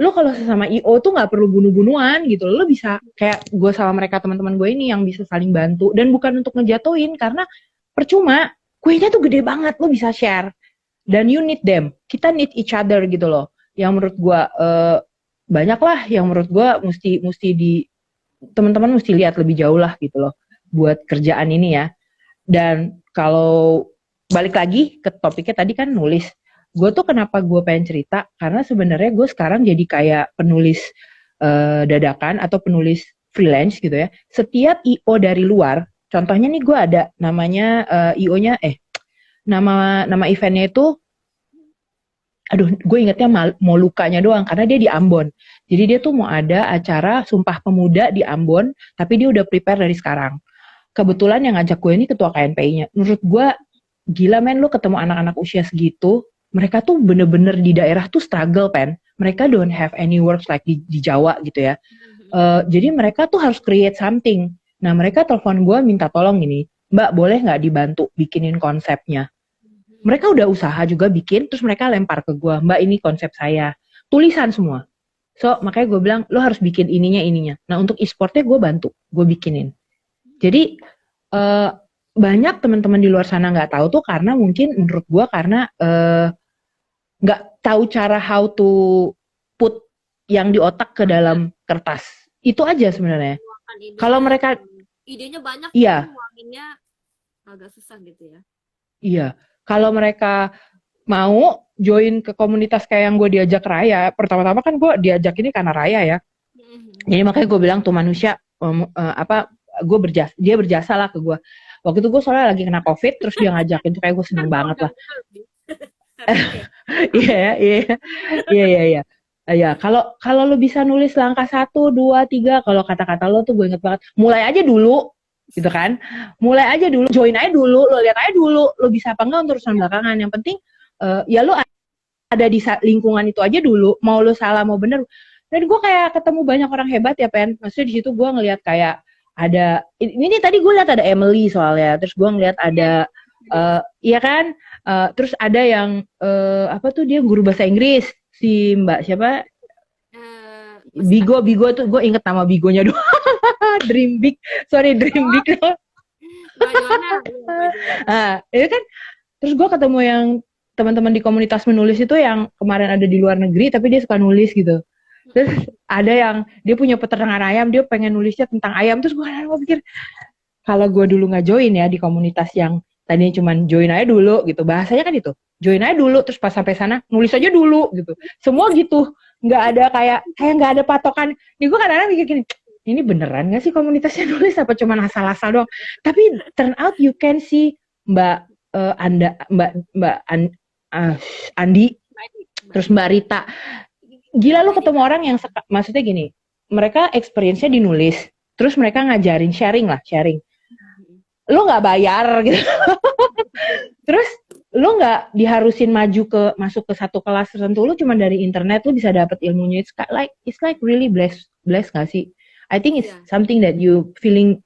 lo kalau sama IO tuh nggak perlu bunuh-bunuhan gitu, lo bisa kayak gue sama mereka teman-teman gue ini yang bisa saling bantu dan bukan untuk ngejatuhin karena percuma, kuenya tuh gede banget, lo bisa share dan you need them, kita need each other gitu loh. Yang menurut gue banyak lah, yang menurut gue mesti di teman-teman mesti lihat lebih jauh lah gitu loh buat kerjaan ini ya. Dan kalau balik lagi ke topiknya tadi kan nulis. Gue tuh kenapa gue pengen cerita, karena sebenarnya gue sekarang jadi kayak penulis dadakan atau penulis freelance gitu ya. Setiap IO dari luar, contohnya nih gue ada namanya IO-nya, nama eventnya itu, aduh gue ingetnya Molukanya doang, karena dia di Ambon. Jadi dia tuh mau ada acara Sumpah Pemuda di Ambon, tapi dia udah prepare dari sekarang. Kebetulan yang ngajak gue ini ketua KNPI-nya. Menurut gue, gila men, lo ketemu anak-anak usia segitu, mereka tuh bener-bener di daerah tuh struggle, Pen. Mereka don't have any works like di Jawa gitu ya. Jadi mereka tuh harus create something. Nah mereka telepon gue minta tolong gini, Mbak boleh nggak dibantu bikinin konsepnya? Mereka udah usaha juga bikin, terus mereka lempar ke gue, Mbak ini konsep saya. Tulisan semua. So makanya gue bilang, lo harus bikin ininya. Nah untuk e-sportnya gue bantu, gue bikinin. Jadi banyak teman-teman di luar sana nggak tahu tuh karena mungkin menurut gue karena nggak tahu cara how to put yang di otak ke dalam kertas. Itu aja sebenarnya. Nuangkan Kalau idenya, mereka, idenya banyak tapi iya, nuanginnya agak susah gitu ya. iya. Kalau mereka mau join ke komunitas kayak yang gue diajak Raya, pertama-tama kan gue diajak ini karena Raya ya. Mhm. Jadi makanya gue bilang tuh manusia apa gue berjasa, dia berjasa lah ke gue. Waktu itu gue soalnya lagi kena COVID, terus dia ngajakin tuh kayak gue Kan seneng kalau banget udah lah. kenal lebih sering ya. Iya, iya, iya, iya, iya. Iya, kalau kalau lo bisa nulis langkah 1, 2, 3, kalau kata-kata lo tuh gue inget banget. Mulai aja dulu, gitu kan? Mulai aja dulu, join aja dulu, lo lihat aja dulu, lo bisa apa enggak untuk urusan belakangan. Yang penting ya lo ada di lingkungan itu aja dulu. Mau lo salah mau bener. Dan gue kayak ketemu banyak orang hebat ya, Pen. Maksudnya di situ gue ngelihat kayak ada ini tadi gue lihat ada Emily soalnya, terus gue ngelihat Iya, ada iya kan. Terus ada yang apa tuh dia guru bahasa Inggris si Mbak siapa masih Bigo Bigo tuh gue inget nama Bigonya doang. Dream Big, sorry Dream oh, Big. Mbak Joana, iya Mbak Joana. Nah, itu kan terus gue ketemu yang teman-teman di komunitas menulis itu yang kemarin ada di luar negeri tapi dia suka nulis gitu. Terus Mhm. ada yang dia punya peternakan ayam, dia pengen nulisnya tentang ayam. Terus gue pikir kalau gue dulu nggak join ya di komunitas yang tadinya cuma join aja dulu gitu, bahasanya kan itu join aja dulu, terus pas sampai sana nulis aja dulu gitu, semua gitu, nggak ada kayak nggak ada patokan. Nih gue kadang-kadang mikir gini, ini beneran nggak sih komunitasnya nulis apa cuma asal-asal doang? Tapi turn out you can see Mbak Anda Mbak Mbak uh, Andi, Mbak Edi, Mbak terus Edi. Mbak Rita, gila lu Mbak Edi. ketemu orang yang maksudnya gini, mereka experience-nya di nulis, terus mereka ngajarin sharing lah sharing, Mhm. lu nggak bayar gitu. Terus lu nggak diharusin maju ke masuk ke satu kelas tertentu, lu cuma dari internet lu bisa dapat ilmunya. It's like really bless gak sih? I think it's Iya. something that you feeling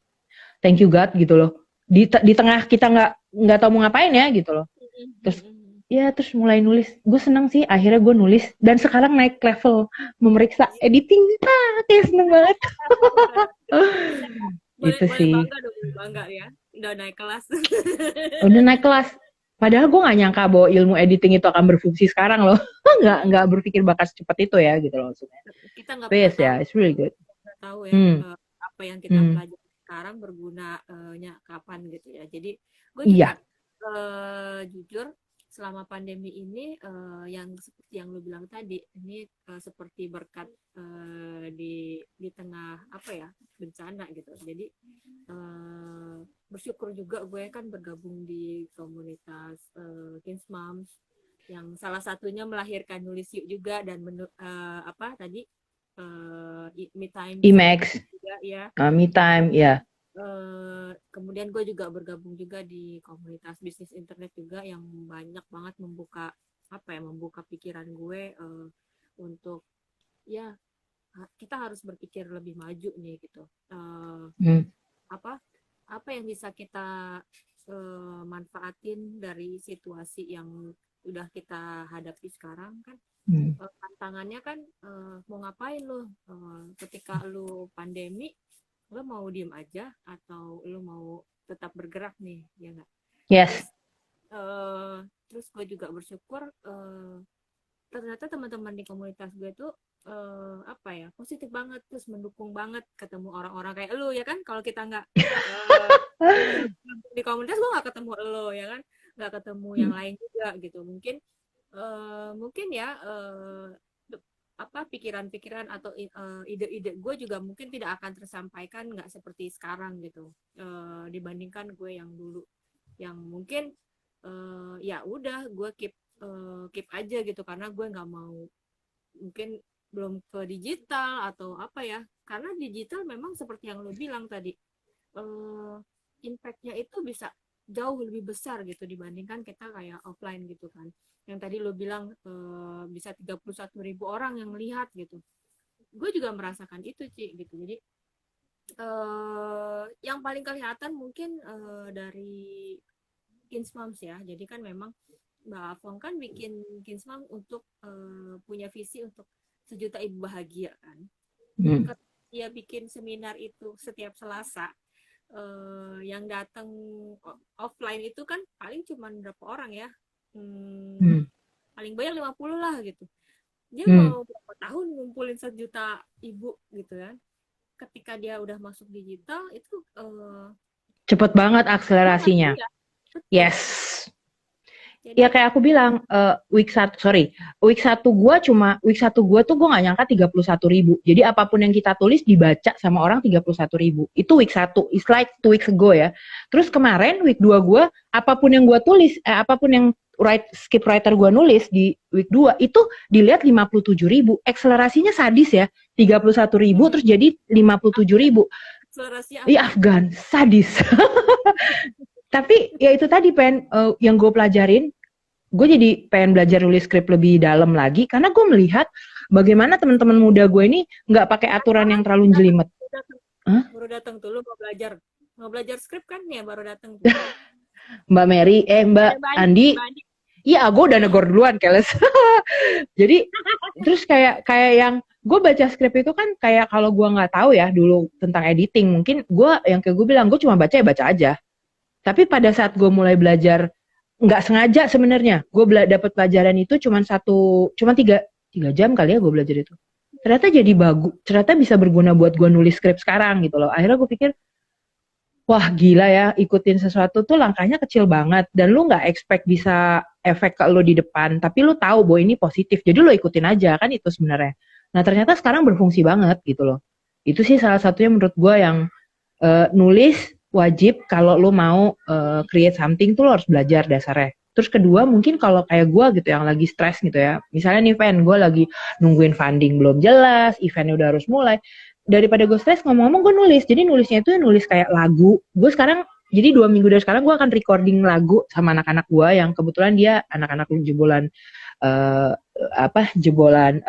thank you God gitu loh. Di tengah kita nggak tahu mau ngapain ya gitu loh. Mhm, Terus mhm. ya terus mulai nulis. Gue seneng sih akhirnya gue nulis dan sekarang naik level memeriksa editing. Kayak seneng banget. Boleh Itu boleh sih. bangga dong, boleh bangga ya. Udah naik kelas. Udah naik kelas. Padahal gue gak nyangka bahwa ilmu editing itu akan berfungsi sekarang loh. Nggak Mhm. berpikir bakal secepat itu ya gitu loh maksudnya. Kita nggak Tapi pernah yes ya, tahu, it's really good. tahu ya Hmm, apa yang kita hmm. pelajari sekarang berguna nya kapan gitu ya. Jadi gue juga Iya. jujur selama pandemi ini yang seperti yang lu bilang tadi ini seperti berkat di tengah apa ya bencana gitu. Jadi bersyukur juga gue kan bergabung di komunitas Kins Moms yang salah satunya melahirkan Nulis Yuk juga dan apa tadi me time IMAX, juga ya. Me Time, ya. Kemudian gue juga bergabung juga di komunitas bisnis internet juga yang banyak banget membuka apa ya membuka pikiran gue untuk ya kita harus berpikir lebih maju nih gitu. Hmm, Apa apa yang bisa kita manfaatin dari situasi yang udah kita hadapi sekarang kan hmm. tantangannya kan mau ngapain lo ketika lo pandemi lo mau diem aja atau lo mau tetap bergerak nih ya nggak terus Yes. uh, terus gue juga bersyukur ternyata teman-teman di komunitas gue tuh apa ya positif banget terus mendukung banget ketemu orang-orang kayak lo ya kan kalau kita nggak uh, di komunitas gue nggak ketemu lo ya kan nggak ketemu yang lain juga gitu mungkin ya apa pikiran-pikiran atau ide-ide gue juga mungkin tidak akan tersampaikan nggak seperti sekarang gitu dibandingkan gue yang dulu yang mungkin ya udah gue keep aja gitu karena gue nggak mau mungkin belum ke digital atau apa ya karena digital memang seperti yang lo bilang tadi uh, impact-nya itu bisa jauh lebih besar gitu dibandingkan kita kayak offline gitu kan yang tadi lo bilang bisa 31.000 orang yang lihat gitu gue juga merasakan itu Ci gitu jadi yang paling kelihatan mungkin dari Kinsmoms ya jadi kan memang Mbak Afong kan bikin Kinsmom untuk punya visi untuk 1 juta ibu bahagia kan Hmm. dia bikin seminar itu setiap Selasa yang datang offline itu kan paling cuma berapa orang ya, Hmm. paling banyak 50 lah gitu. Dia Hmm. mau berapa tahun ngumpulin 1 juta ibu gitu kan. Ketika dia udah masuk digital itu Cepet banget banget, akselerasinya. iya betul. Yes. Ya Jadi kayak aku bilang, week satu gua tuh gua nggak nyangka 31.000. Jadi apapun yang kita tulis dibaca sama orang 31.000. Itu week satu, it's like 2 weeks ago ya. Terus kemarin week 2 gua, apapun yang gua tulis, apapun yang script writer gua nulis di week 2 itu dilihat 57.000. Akselerasinya sadis ya. 31.000 terus jadi 57.000. akselerasi Iya, Afgan. Afgan, sadis. Tapi ya itu tadi yang gue pelajarin, gue jadi pengen belajar nulis skrip lebih dalam lagi karena gue melihat bagaimana teman-teman muda gue ini nggak pakai aturan yang terlalu jelimet. Hah? Baru datang tuh lu mau belajar skrip kan ya, baru datang tuh. Mbak Mary, Mbak Mbak Andi, Andi. iya gue udah negor duluan keles. Jadi terus kayak yang gue baca skrip itu kan kayak kalau gue nggak tahu ya dulu tentang editing, mungkin gue yang kayak gue bilang gue cuma baca aja. Tapi pada saat gue mulai belajar nggak sengaja sebenarnya, gue dapat pelajaran itu cuma tiga jam kali ya gue belajar itu. Ternyata jadi bagus, ternyata bisa berguna buat gue nulis skrip sekarang gitu loh. Akhirnya gue pikir, wah gila ya, ikutin sesuatu tuh langkahnya kecil banget dan lu nggak expect bisa efek ke lu di depan, tapi lu tahu bahwa ini positif, jadi lu ikutin aja kan itu sebenarnya. Nah ternyata sekarang berfungsi banget gitu loh. Itu sih salah satunya menurut gue yang nulis wajib kalau lo mau create something tuh lo harus belajar dasarnya. Terus kedua mungkin kalau kayak gue gitu yang lagi stres gitu ya, misalnya nih event gue lagi nungguin funding belum jelas, eventnya udah harus mulai, daripada gue stres ngomong-ngomong gue nulis, jadi nulisnya itu nulis kayak lagu. Gue sekarang jadi 2 minggu dari sekarang gue akan recording lagu sama anak-anak gue yang kebetulan dia anak-anak jebolan uh, jebolan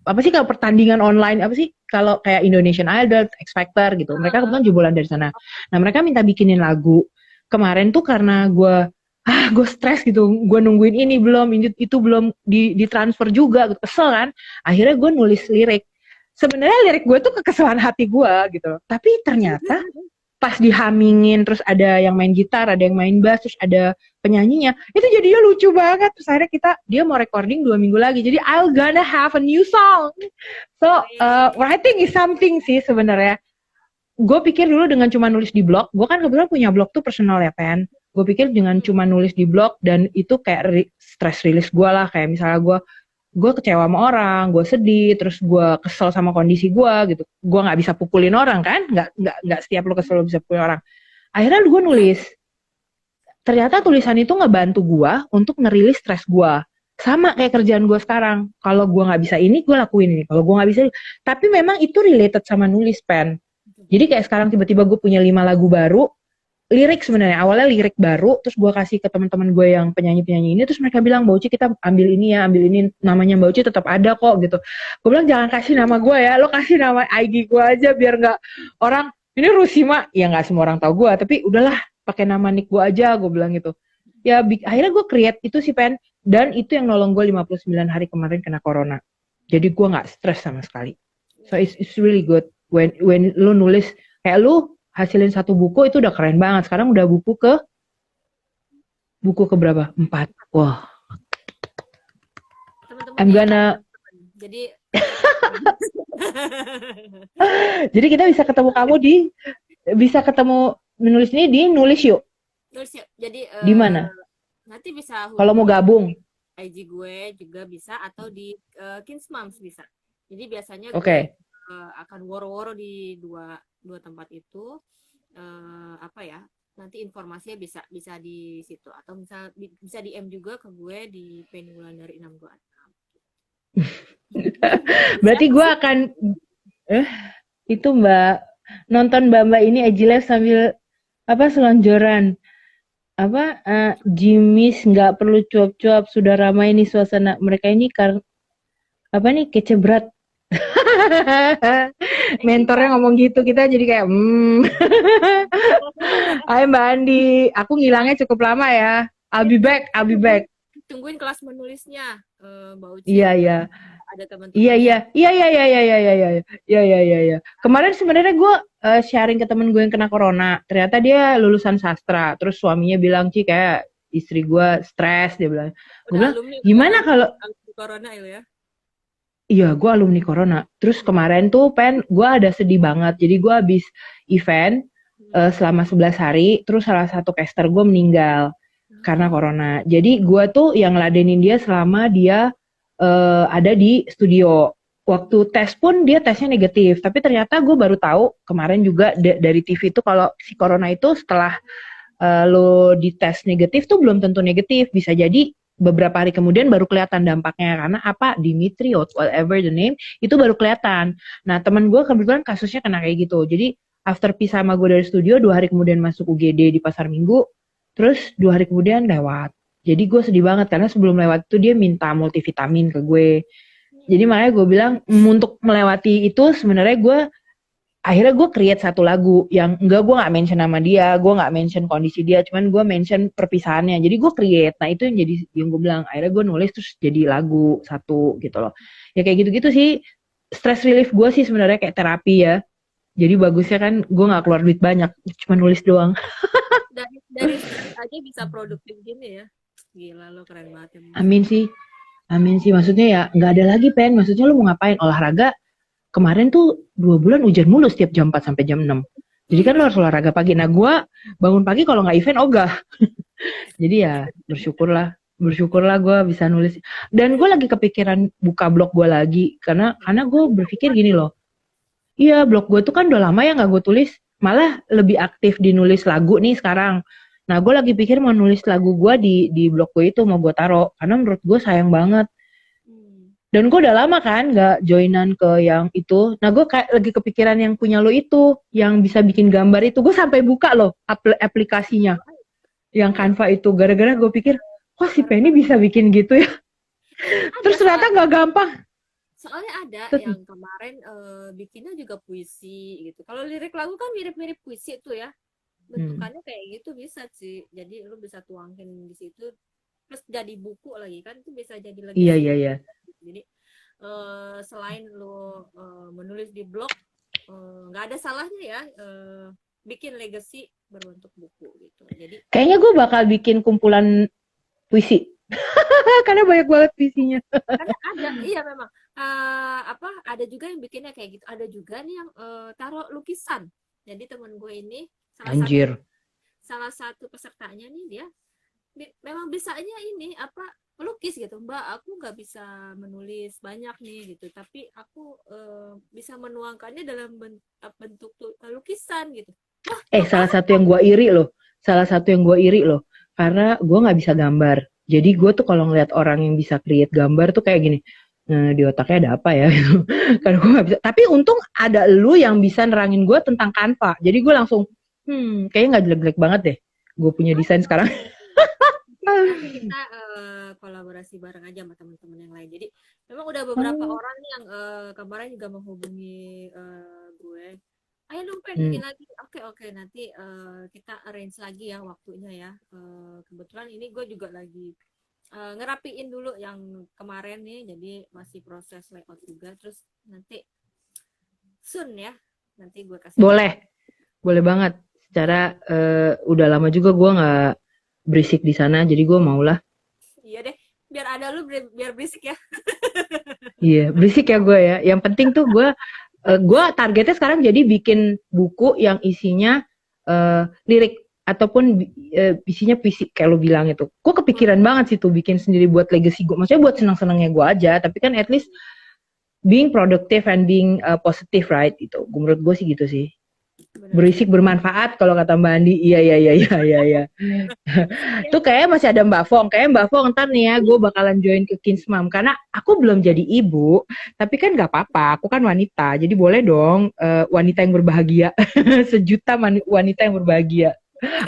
apa sih kalau pertandingan online apa sih kalau kayak Indonesian Idol, X Factor gitu. Mereka kebetulan jebolan dari sana. Nah mereka minta bikinin lagu. Kemarin tuh karena gue stres gitu, gue nungguin ini belum, itu belum ditransfer juga, gitu. Kesel kan. Akhirnya gue nulis lirik. Sebenarnya lirik gue tuh kekesalan hati gue gitu. Tapi ternyata pas dihamingin terus ada yang main gitar, ada yang main bass, terus ada penyanyinya, itu jadinya lucu banget. Terus akhirnya dia mau recording 2 minggu lagi, jadi I'll gonna have a new song. So writing is something sih sebenarnya. Gue pikir dulu dengan cuma nulis di blog, gue kan kebetulan punya blog tuh personal ya Pen. Gue pikir dengan cuma nulis di blog dan itu kayak stress release gue lah, kayak misalnya gue kecewa sama orang, gue sedih, terus gue kesel sama kondisi gue gitu. Gue nggak bisa pukulin orang kan, nggak setiap lo kesel lo bisa pukulin orang. Akhirnya gue nulis. Ternyata tulisan itu ngebantu gue untuk ngerilis stres gue. Sama kayak kerjaan gue sekarang. Kalau gue nggak bisa ini, gue lakuin ini. Kalau gue nggak bisa, tapi memang itu related sama nulis Pen. Jadi kayak sekarang tiba-tiba gue punya 5 lagu baru, lirik sebenarnya awalnya lirik baru, terus gue kasih ke teman-teman gue yang penyanyi-penyanyi ini, terus mereka bilang Mbak Uci kita ambil ini ya, ambil ini, namanya Mbak Uci tetap ada kok gitu. Gue bilang jangan kasih nama gue ya, lo kasih nama IG gue aja biar nggak orang ini Rusima, ya nggak semua orang tahu gue, tapi udahlah pakai nama nick gue aja, gue bilang gitu. Ya akhirnya gue create itu sih Pen, dan itu yang nolong gue 59 hari kemarin kena corona. Jadi gue nggak stres sama sekali. So it's really good when lu nulis kayak lu hasilin satu buku itu udah keren banget. Sekarang udah buku ke berapa? 4. Wah. I'm gonna. Jadi Jadi kita bisa ketemu menulis ini di Nulis Yuk. Nulis Yuk. Jadi di mana? Nanti bisa kalau mau gabung. IG gue juga bisa atau di Kinsmams bisa. Jadi biasanya gue akan woro-woro di dua tempat itu. Apa ya? Nanti informasinya bisa di situ atau bisa DM juga ke gue di Penny Wulandari 626. Berarti gue akan itu Mbak nonton Mbak ini IG Live sambil selonjoran Jimis nggak perlu cuap-cuap, sudah ramai nih suasana mereka ini kecebrat. Mentornya ngomong gitu, kita jadi kayak Hai Mbak Andi, aku ngilangnya cukup lama ya. I'll be back. Tungguin kelas menulisnya, Mbak Uci. Iya. Ada teman-teman. Iya. Kemarin sebenarnya gue sharing ke temen gue yang kena corona. Ternyata dia lulusan sastra. Terus suaminya bilang, Ci kayak istri gue stres. Dia bilang, gue Udah bilang, alumni, gimana berarti kalau alumni corona ya. iya, gue alumni corona. Terus kemarin tuh gue ada sedih banget. Jadi gue habis event selama 11 hari, terus salah satu caster gue meninggal karena corona. Jadi gue tuh yang ladenin dia selama dia ada di studio. Waktu tes pun dia tesnya negatif, tapi ternyata gue baru tahu kemarin juga dari TV itu kalau si corona itu setelah lo dites negatif tuh belum tentu negatif, bisa jadi beberapa hari kemudian baru kelihatan dampaknya karena apa Dimitri or whatever the name itu baru kelihatan. Nah teman gue kebetulan kasusnya kena kayak gitu. Jadi after pisah sama gue dari studio 2 hari kemudian masuk UGD di Pasar Minggu, terus 2 hari kemudian lewat. Jadi gue sedih banget karena sebelum lewat itu dia minta multivitamin ke gue. Jadi makanya gue bilang untuk melewati itu sebenarnya gue akhirnya gue create satu lagu yang gue nggak mention nama dia, gue nggak mention kondisi dia, cuman gue mention perpisahannya. Jadi gue create. Nah itu yang gue bilang akhirnya gue nulis terus jadi lagu satu gitu loh. Ya kayak gitu-gitu sih. Stress relief gue sih sebenarnya kayak terapi ya. Jadi bagusnya kan gue nggak keluar duit banyak, cuma nulis doang. Dari stres aja bisa produktif gini ya. Gila lo keren banget ya. Amin sih. Amin sih. Maksudnya ya nggak ada lagi Maksudnya lu mau ngapain? Olahraga kemarin tuh 2 bulan hujan mulu setiap jam 4 sampai jam 6. Jadi kan lo harus olahraga pagi. Nah gue bangun pagi kalau nggak event ogah. Jadi ya bersyukurlah gue bisa nulis. Dan gue lagi kepikiran buka blog gue lagi. Karena gue berpikir gini loh. Iya blog gue tuh kan udah lama ya nggak gue tulis. Malah lebih aktif di nulis lagu nih sekarang. Nah gue lagi pikir mau nulis lagu gue di blog gue itu mau gue taruh. Karena menurut gue sayang banget. Dan gue udah lama kan gak joinan ke yang itu. Nah gue kayak lagi kepikiran yang punya lo itu. Yang bisa bikin gambar itu. Gue sampai buka loh aplikasinya. Yang Canva itu. Gara-gara gue pikir, kok si Penny bisa bikin gitu ya. Terus ternyata gak gampang. Soalnya ada yang kemarin bikinnya juga puisi gitu. Kalau lirik lagu kan mirip-mirip puisi tuh ya. Bentukannya kayak gitu bisa sih. Jadi lu bisa tuangin di situ. Terus jadi buku lagi kan itu bisa jadi lagi. Iya. Jadi selain lo menulis di blog, nggak ada salahnya ya bikin legacy berbentuk buku gitu. Jadi kayaknya gue bakal bikin kumpulan puisi karena banyak banget puisinya. Karena ada, iya memang ada juga yang bikinnya kayak gitu. Ada juga nih yang taruh lukisan. Jadi teman gue ini salah satu pesertanya nih dia memang bisanya ini melukis gitu. Mbak, aku nggak bisa menulis banyak nih gitu, tapi aku bisa menuangkannya dalam bentuk lukisan gitu. Wah, salah satu yang gue iri loh karena gue nggak bisa gambar. Jadi gue tuh kalau ngeliat orang yang bisa create gambar tuh kayak gini, di otaknya ada apa ya gitu. Karena gue nggak bisa. Tapi untung ada lu yang bisa nerangin gue tentang Canva. Jadi gue langsung kayaknya nggak jelek-jelek banget deh gue punya desain sekarang. Kita kolaborasi bareng aja sama teman-teman yang lain. Jadi memang udah beberapa orang nih yang kemarin juga menghubungi gue. Ayo dong pengen bikin lagi. Oke, nanti kita arrange lagi ya waktunya ya. Kebetulan ini gue juga lagi ngerapiin dulu yang kemarin nih. Jadi masih proses layout juga. Terus nanti soon ya. Nanti gue kasih. Boleh banget. Secara udah lama juga gue nggak berisik di sana, jadi gue maulah. Iya deh, biar ada lu biar berisik ya. Iya, berisik ya gue ya. Yang penting tuh gue targetnya sekarang jadi bikin buku yang isinya lirik ataupun isinya puisi kayak lo bilang itu. Gue kepikiran banget sih tuh bikin sendiri buat legacy gue. Maksudnya buat senang-senangnya gue aja, tapi kan at least being productive and being positive, right? Itu menurut gue sih gitu sih. Berisik bermanfaat kalau kata Mbak Andi. Iya. Tuh kayak masih ada Mbak Fong. Kayak Mbak Fong ntar nih ya gue bakalan join ke Kins Mom. Karena aku belum jadi ibu. Tapi kan gak apa-apa. Aku kan wanita. Jadi boleh dong wanita yang berbahagia. Sejuta wanita yang berbahagia.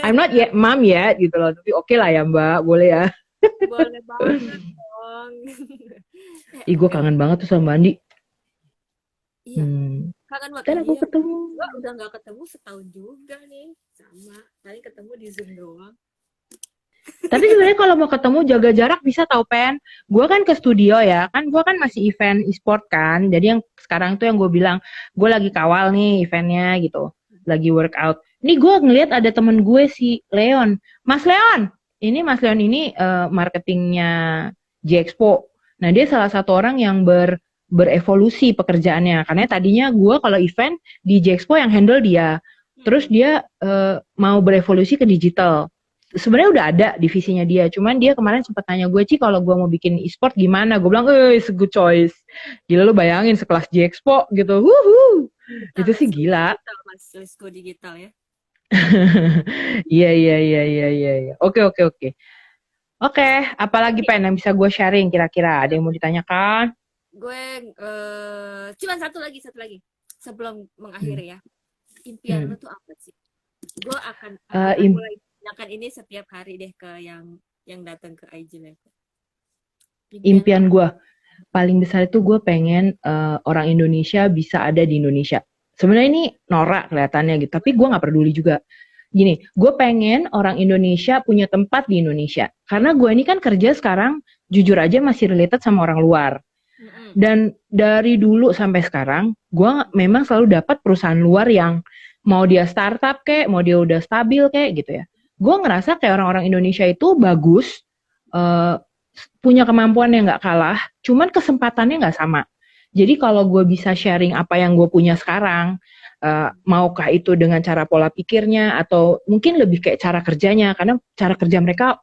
I'm not yet mom yet gitu loh. Tapi oke lah ya Mbak. Boleh ya. Boleh banget dong. Gue kangen banget tuh sama Mbak Andi. Iya. Kangen banget. Kan aku ketemu. Gue udah gak ketemu setahun juga nih. Sama. Tadi ketemu di Zoom doang. Tapi sebenarnya kalau mau ketemu jaga jarak bisa tau Pen. Gue kan ke studio ya. Kan gue kan masih event e-sport kan. Jadi yang sekarang tuh yang gue bilang. Gue lagi kawal nih eventnya gitu. lagi workout. Ini gue ngelihat ada temen gue si Leon. Mas Leon. Ini Mas Leon ini marketingnya J-Expo. Nah, dia salah satu orang yang berevolusi pekerjaannya. Karena tadinya gue kalau event di J-Expo yang handle dia. Terus dia mau berevolusi ke digital. Sebenarnya udah ada divisinya dia, cuman dia kemarin sempat tanya gue, Ci, kalau gue mau bikin e-sport gimana? Gue bilang, it's a good choice. Gila, lu bayangin sekelas J-Expo gitu. Wuhu. Digital, Itu sih let's go gila. digital, Mas. Let's go digital ya. Iya, iya, iya, iya, iya, iya. Oke, oke, oke. Oke, apalagi Oke, Pen yang bisa gue sharing kira-kira? Ada yang mau ditanyakan? gue cuman satu lagi sebelum Hmm. mengakhiri ya. Impian Hmm. lu tuh apa sih? Gue akan Eh, akan im- mulai tanyakan ini setiap hari deh ke yang datang ke IG Live. Impian lu impian apa? gue paling besar itu gue pengen orang Indonesia bisa ada di Indonesia. Sebenarnya ini norak kelihatannya gitu, tapi gue nggak peduli juga. Gini, gue pengen orang Indonesia punya tempat di Indonesia. Karena gue ini kan kerja sekarang, jujur aja masih related sama orang luar. Mm-mm. Dan dari dulu sampai sekarang, gue memang selalu dapat perusahaan luar yang mau dia startup kayak, mau dia udah stabil kayak gitu ya. Gue ngerasa kayak orang-orang Indonesia itu bagus, eh, punya kemampuan yang nggak kalah, cuman kesempatannya nggak sama. Jadi kalau gue bisa sharing apa yang gue punya sekarang, maukah itu dengan cara pola pikirnya atau mungkin lebih kayak cara kerjanya, karena cara kerja mereka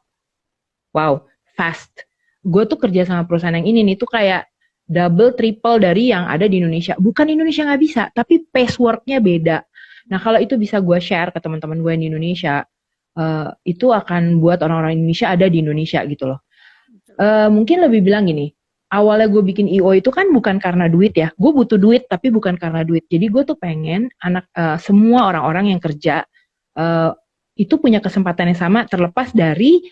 wow, fast. Gue tuh kerja sama perusahaan yang ini nih tuh kayak double, triple dari yang ada di Indonesia. Bukan Indonesia nggak bisa, tapi pace work-nya beda. Nah kalau itu bisa gue share ke teman-teman gue yang di Indonesia, itu akan buat orang-orang Indonesia ada di Indonesia gitu loh. Mungkin lebih bilang gini, awalnya gue bikin IO itu kan bukan karena duit ya. Gue butuh duit, tapi bukan karena duit. Jadi gue tuh pengen semua orang-orang yang kerja uh, itu punya kesempatan yang sama terlepas dari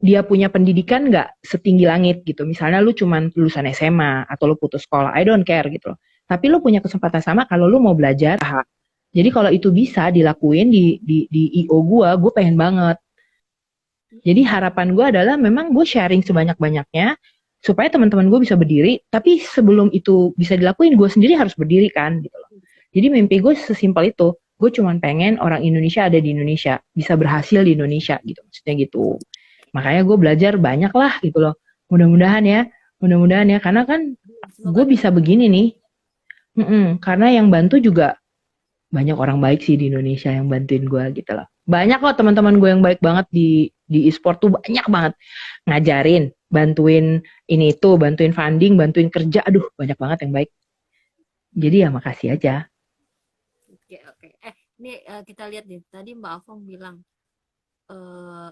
dia punya pendidikan nggak setinggi langit gitu. Misalnya lu cuman lulusan SMA atau lu putus sekolah, I don't care gitu. Tapi lu punya kesempatan sama kalau lu mau belajar. Jadi kalau itu bisa dilakuin di IO gue pengen banget. Jadi harapan gue adalah memang gue sharing sebanyak-banyaknya supaya teman-teman gue bisa berdiri. Tapi sebelum itu bisa dilakuin, gue sendiri harus berdiri kan gitu loh. Jadi mimpi gue sesimpel itu. Gue cuma pengen orang Indonesia ada di Indonesia, bisa berhasil di Indonesia gitu. Maksudnya gitu. Makanya gue belajar banyak lah gitu loh. Mudah-mudahan ya, mudah-mudahan ya. Karena kan Semoga gue ada. bisa begini nih. Karena yang bantu juga banyak orang baik sih di Indonesia yang bantuin gue gitu loh. Banyak kok teman-teman gue yang baik banget di e-sport tuh banyak banget. Ngajarin, bantuin ini itu, bantuin funding, bantuin kerja. Aduh, banyak banget yang baik. Jadi ya makasih aja. Oke, oke. Ini kita lihat nih. Tadi Mbak Afong bilang,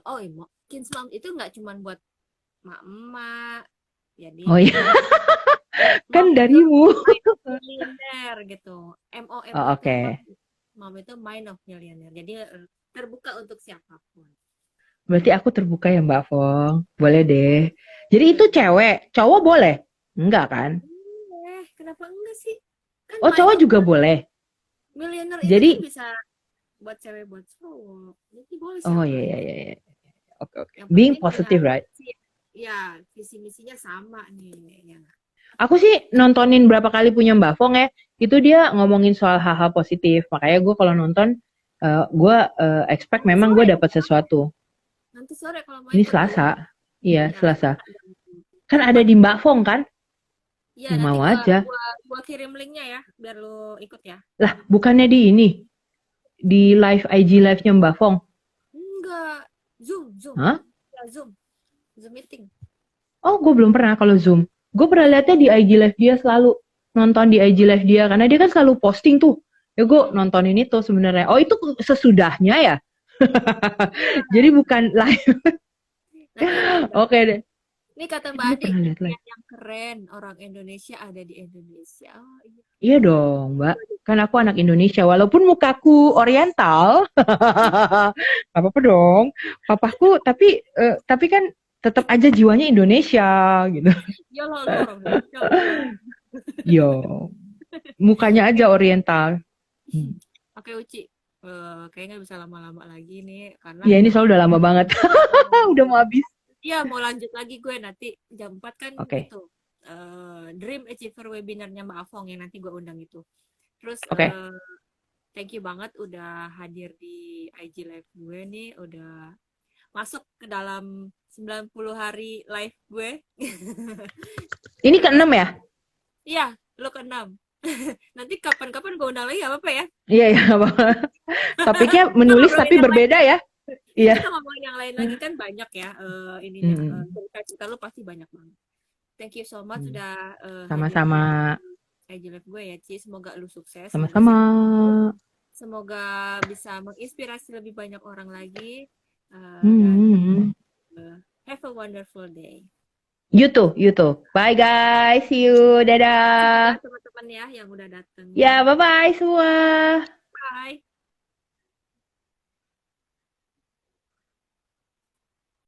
oh iya, Kids Mom itu nggak cuma buat emak-emak. Jadi Oh iya, mom kan itu darimu. mind of millionaire gitu. MOM Oh, itu oke. mom itu mind of millionaire. Jadi terbuka untuk siapapun. Berarti aku terbuka ya Mbak Fong. Boleh deh. Boleh, Jadi itu boleh. cewek, cowok boleh? Enggak kan? Kenapa enggak sih? Kan Oh, mind cowok of juga boleh. millionaire itu kan Jadi, bisa buat cewek buat cowok. Jadi boleh oh siapa iya iya aja. iya. Iya. Oke oke. Yang Being penting ya positive, right? visi misinya sama nih ya. Aku sih nontonin berapa kali punya Mbak Fong ya. Itu dia ngomongin soal hal-hal positif. Makanya gue kalau nonton, gue expect Nanti memang sore gue kalau dapat mau ikut. sesuatu. Nanti sore kalau mau Ini ikut boleh. Selasa. Iya, Ya, Selasa. Kan ntar ada gua di Mbak Fong kan? ya Ya nanti mau gua aja. gua gua kirim linknya ya biar lu ikut ya. Lah, bukannya di ini. Di live IG live-nya Mbak Fong. Enggak, Zoom. Hah? Ya, Zoom meeting. Oh, gue belum pernah kalau Zoom. Gue pernah lihatnya di IG live dia selalu nonton di IG live dia karena dia kan selalu posting tuh. Ya gue Hmm. nontonin itu sebenarnya. Oh, itu sesudahnya ya. Iya, Jadi bukan live. nanti Oke deh. ini kata Eh, Mbak dulu Adi, pernah lihat live. impian yang keren orang Indonesia ada di Indonesia. Oh iya. Iya dong, Mbak. Kan aku anak Indonesia, walaupun mukaku Oriental, gak apa-apa dong. Papaku, tapi kan tetap aja jiwanya Indonesia gitu. Ya lah lu orang Indonesia lu. Yo, mukanya aja Oriental. Hmm. Oke Uci, kayaknya bisa lama-lama lagi nih karena Ya ini soal udah lama banget, udah mau habis. iya mau lanjut lagi gue nanti jam 4 kan Oke, itu Dream Achiever webinarnya Mbak Afong yang nanti gue undang itu. Terus oke. thank you banget udah hadir di IG live gue nih, udah masuk ke dalam 90 hari live gue. Ini ke-6 ya? Iya, lo ke-6. Nanti kapan-kapan gue undang lagi, apa ya? Iya, ya, apa-apa. Topiknya Kita menulis ngobrolin tapi yang lain. berbeda ya. Iya. Kita ngomongin yang lain lagi kan banyak ya, ininya. Cerita-cerita lo pasti banyak banget. Thank you so much sudah hadir Sama-sama. di IG live gue ya, Ci. Semoga lu sukses. Sama-sama. Semoga bisa menginspirasi lebih banyak orang lagi. Dan have a wonderful day. You too. Bye guys, see you, dadah. Teman-teman ya yang udah datang. Ya, bye-bye semua. Bye.